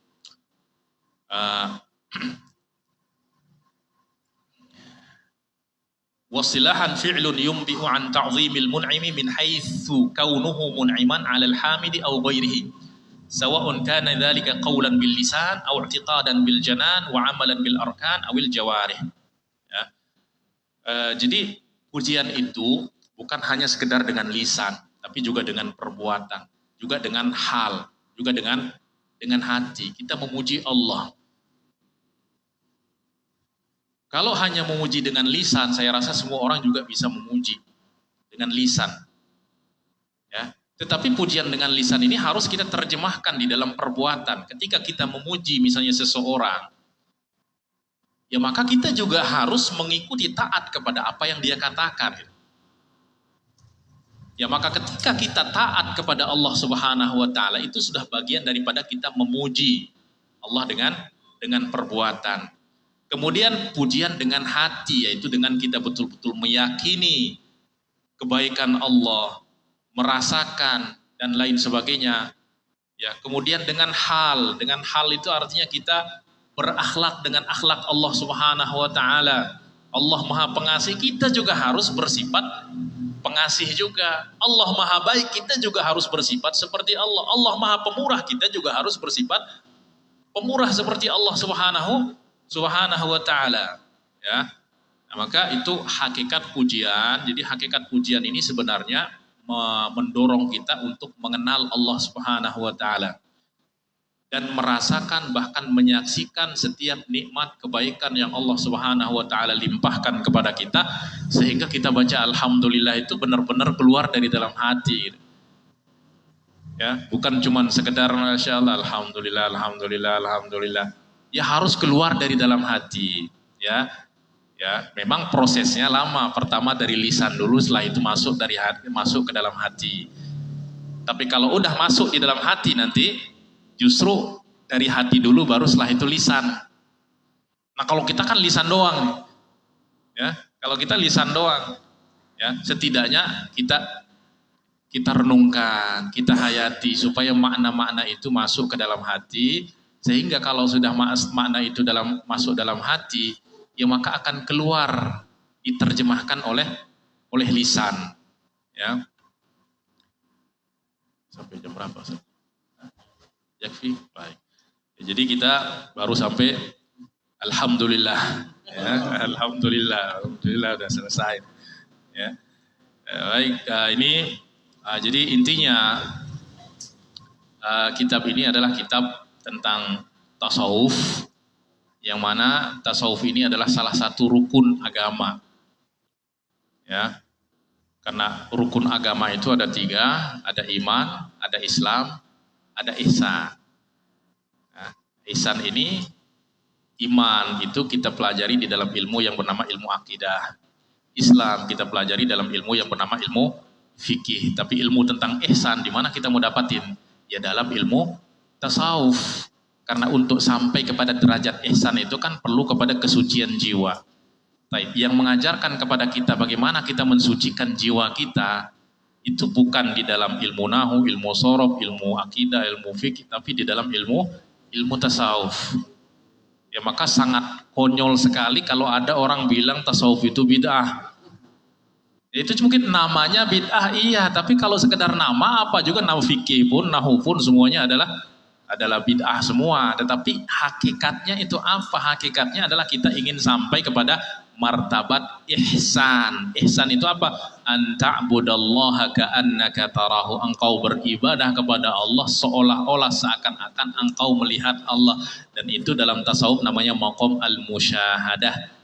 Speaker 2: wasilahan fi'lun yumbi'u an ta'zimil mun'imi min haitsu kaunuhu mun'iman 'alal hamidi aw ghairihi sawa'un kana dzalika qawlan bil lisan aw i'tiqadan bil janan wa 'amalan bil arkan aw il jawarih. Ya. Jadi pujian itu bukan hanya sekedar dengan lisan, tapi juga dengan perbuatan, juga dengan hal, juga dengan hati. Kita memuji Allah. Kalau hanya memuji dengan lisan, saya rasa semua orang juga bisa memuji dengan lisan. Ya. Tetapi pujian dengan lisan ini harus kita terjemahkan di dalam perbuatan. Ketika kita memuji misalnya seseorang, ya maka kita juga harus mengikuti taat kepada apa yang dia katakan. Ya maka ketika kita taat kepada Allah Subhanahu wa taala, itu sudah bagian daripada kita memuji Allah dengan perbuatan. Kemudian pujian dengan hati, yaitu dengan kita betul-betul meyakini kebaikan Allah, merasakan dan lain sebagainya. Ya, kemudian dengan hal itu artinya kita berakhlak dengan akhlak Allah Subhanahu wa taala. Allah Maha Pengasih, kita juga harus bersifat pengasih juga. Allah Maha Baik, kita juga harus bersifat seperti Allah. Allah Maha Pemurah, kita juga harus bersifat pemurah seperti Allah Subhanahu wa ta'ala. Ya. Nah, maka itu hakikat pujian. Jadi hakikat pujian ini sebenarnya mendorong kita untuk mengenal Allah Subhanahu wa ta'ala dan merasakan bahkan menyaksikan setiap nikmat kebaikan yang Allah Subhanahu wa ta'ala limpahkan kepada kita, sehingga kita baca alhamdulillah itu benar-benar keluar dari dalam hati. Ya, bukan cuma sekedar Masya Allah, alhamdulillah, alhamdulillah, alhamdulillah. Ya harus keluar dari dalam hati, ya. Ya, memang prosesnya lama. Pertama dari lisan dulu, setelah itu masuk dari hati, masuk ke dalam hati. Tapi kalau udah masuk di dalam hati nanti, justru dari hati dulu baru setelah itu lisan. Nah, kalau kita kan lisan doang, ya. Kalau kita lisan doang, ya, setidaknya kita renungkan, kita hayati supaya makna-makna itu masuk ke dalam hati. Sehingga kalau sudah makna itu masuk dalam hati, ya maka akan keluar diterjemahkan oleh lisan. Ya. Sampai jam berapa? Yakfi? Baik. Jadi kita baru sampai alhamdulillah. Ya, alhamdulillah udah selesai. Ya. Baik, jadi intinya kitab ini adalah kitab tentang tasawuf, yang mana tasawuf ini adalah salah satu rukun agama. Ya, karena rukun agama itu ada 3, ada iman, ada Islam, ada ihsan. Nah, ihsan ini, iman itu kita pelajari di dalam ilmu yang bernama ilmu akidah. Islam kita pelajari dalam ilmu yang bernama ilmu fikih. Tapi ilmu tentang ihsan di mana kita mau dapatin? Ya dalam ilmu tasawuf. Karena untuk sampai kepada derajat ihsan itu kan perlu kepada kesucian jiwa. Yang mengajarkan kepada kita bagaimana kita mensucikan jiwa kita itu bukan di dalam ilmu nahu, ilmu sorof, ilmu akidah, ilmu fikih, tapi di dalam ilmu tasawuf. Ya maka sangat konyol sekali kalau ada orang bilang tasawuf itu bid'ah. Itu mungkin namanya bid'ah iya, tapi kalau sekedar nama apa juga, nama fikih pun, nahu pun semuanya adalah bid'ah semua. Tetapi hakikatnya itu apa? Hakikatnya adalah kita ingin sampai kepada martabat ihsan. Ihsan itu apa? An ta'budallaha ka'annaka tarahu. Engkau beribadah kepada Allah seolah-olah seakan-akan engkau melihat Allah. Dan itu dalam tasawuf namanya maqam al-musyahadah.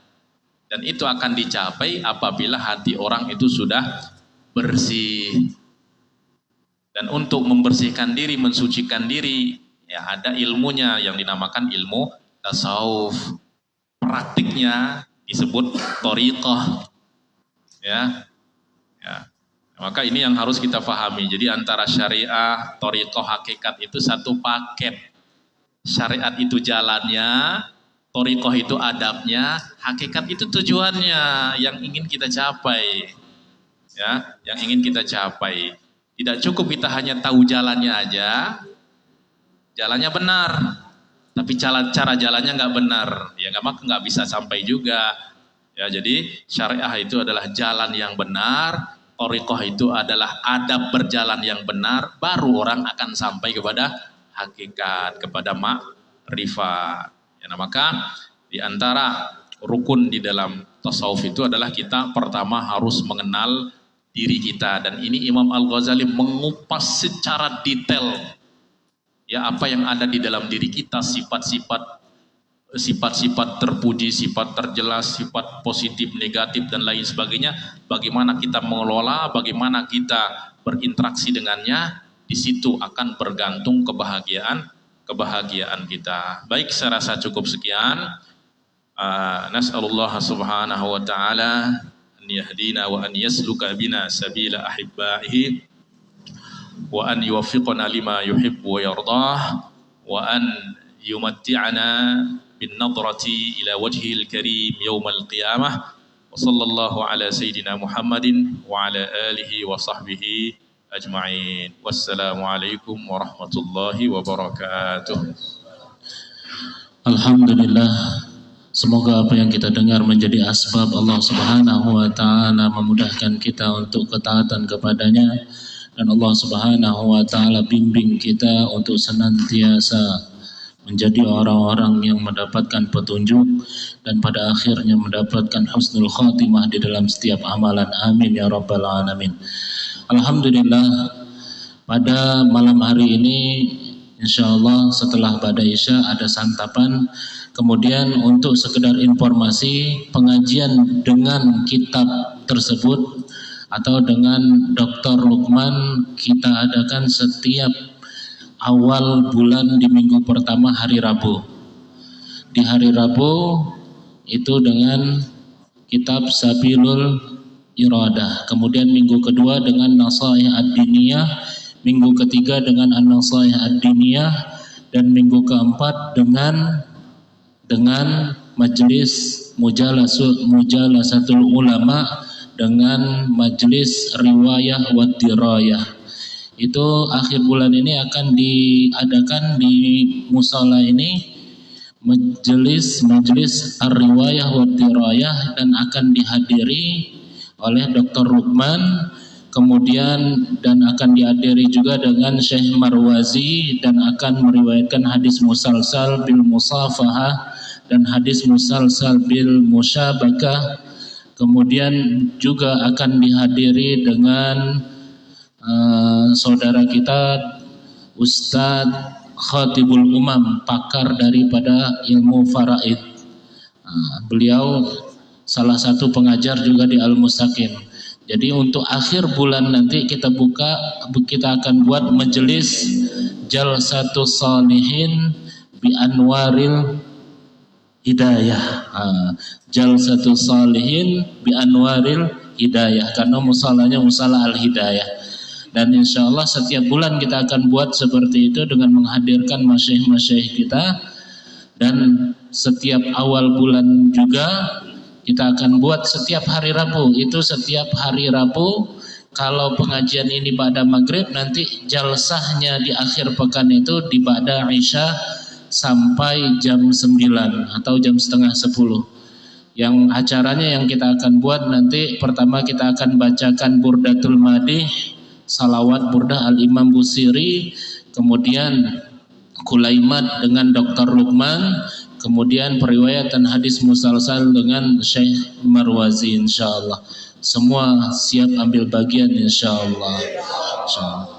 Speaker 2: Dan itu akan dicapai apabila hati orang itu sudah bersih. Dan untuk membersihkan diri, mensucikan diri, ya ada ilmunya yang dinamakan ilmu tasawuf. Praktiknya disebut thariqah. Ya. Maka ini yang harus kita pahami. Jadi antara syariah, thariqah, hakikat itu satu paket. Syariat itu jalannya, thariqah itu adabnya, hakikat itu tujuannya yang ingin kita capai. Ya, yang ingin kita capai. Tidak cukup kita hanya tahu jalannya aja. Jalannya benar, tapi cara jalannya nggak benar, ya nggak bisa sampai juga. Ya jadi syariah itu adalah jalan yang benar, thariqah itu adalah adab berjalan yang benar, baru orang akan sampai kepada hakikat, kepada ma'rifat. Ya, maka di antara rukun di dalam tasawuf itu adalah kita pertama harus mengenal diri kita, dan ini Imam Al-Ghazali mengupas secara detail. Ya apa yang ada di dalam diri kita, sifat-sifat terpuji, sifat terjelas, sifat positif, negatif dan lain sebagainya. Bagaimana kita mengelola, bagaimana kita berinteraksi dengannya, di situ akan bergantung kebahagiaan kita. Baik, saya rasa cukup sekian. Nas'alullah subhanahu wa ta'ala an yahdina wa an yasluka bina sabila ahibbaihi wa an yuwaffiqana lima yuhibbu wa yardah wa an yumatti'ana bin nadrati ila wajhil karim yawmal qiyamah wa sallallahu ala sayyidina Muhammadin wa ala alihi wa sahbihi ajma'in. Wassalamu alaikum warahmatullahi wabarakatuh.
Speaker 1: Alhamdulillah, semoga apa yang kita dengar menjadi asbab Allah subhanahu wa ta'ala memudahkan kita untuk ketaatan kepadanya. Dan Allah subhanahu wa ta'ala bimbing kita untuk senantiasa menjadi orang-orang yang mendapatkan petunjuk dan pada akhirnya mendapatkan husnul khatimah di dalam setiap amalan. Amin ya rabbal alamin. Alhamdulillah, pada malam hari ini insyaallah setelah Ba'da Isya ada santapan. Kemudian untuk sekedar informasi, pengajian dengan kitab tersebut atau dengan Dr. Lukman kita adakan setiap awal bulan di minggu pertama hari Rabu. Di hari Rabu itu dengan kitab Sabilul Iradah. Kemudian minggu kedua dengan Nasaih Ad-Diniyah, minggu ketiga dengan An-Nasaih Ad-Diniyah, dan minggu keempat dengan majelis Mujalasatul Ulama dengan majelis riwayah wa dirayah. Itu akhir bulan ini akan diadakan di musola ini majelis ar-riwayah wa dirayah dan akan dihadiri oleh Dr. Lukman, kemudian dan akan dihadiri juga dengan Syekh Marwazi dan akan meriwayatkan hadis musalsal bil musafahah dan hadis musalsal bil musyabakah. Kemudian juga akan dihadiri dengan saudara kita Ustadz Khatibul Umam, pakar daripada ilmu faraid. Beliau salah satu pengajar juga di Al-Mustaqim. Jadi untuk akhir bulan nanti kita akan buat majelis Jalsatus Salihin bi Anwaril Hidayah. Jalsatus Salihin bi Anwaril Hidayah, karena musalahnya musalah Al-Hidayah. Dan insya Allah setiap bulan kita akan buat seperti itu dengan menghadirkan masyaikh-masyaikh kita. Dan setiap awal bulan juga kita akan buat setiap hari Rabu. Itu setiap hari Rabu. Kalau pengajian ini pada maghrib, nanti jalsahnya di akhir pekan itu di ba'da Isya sampai jam 9 atau jam setengah 10. Yang acaranya yang kita akan buat nanti, pertama kita akan bacakan Burdatul Madih, salawat burdah Al-Imam Busiri, kemudian Kulaimat dengan Dr. Lukman, kemudian periwayatan hadis musalsal dengan Syekh Marwazi, insyaallah. Semua siap ambil bagian insyaallah. Insyaallah.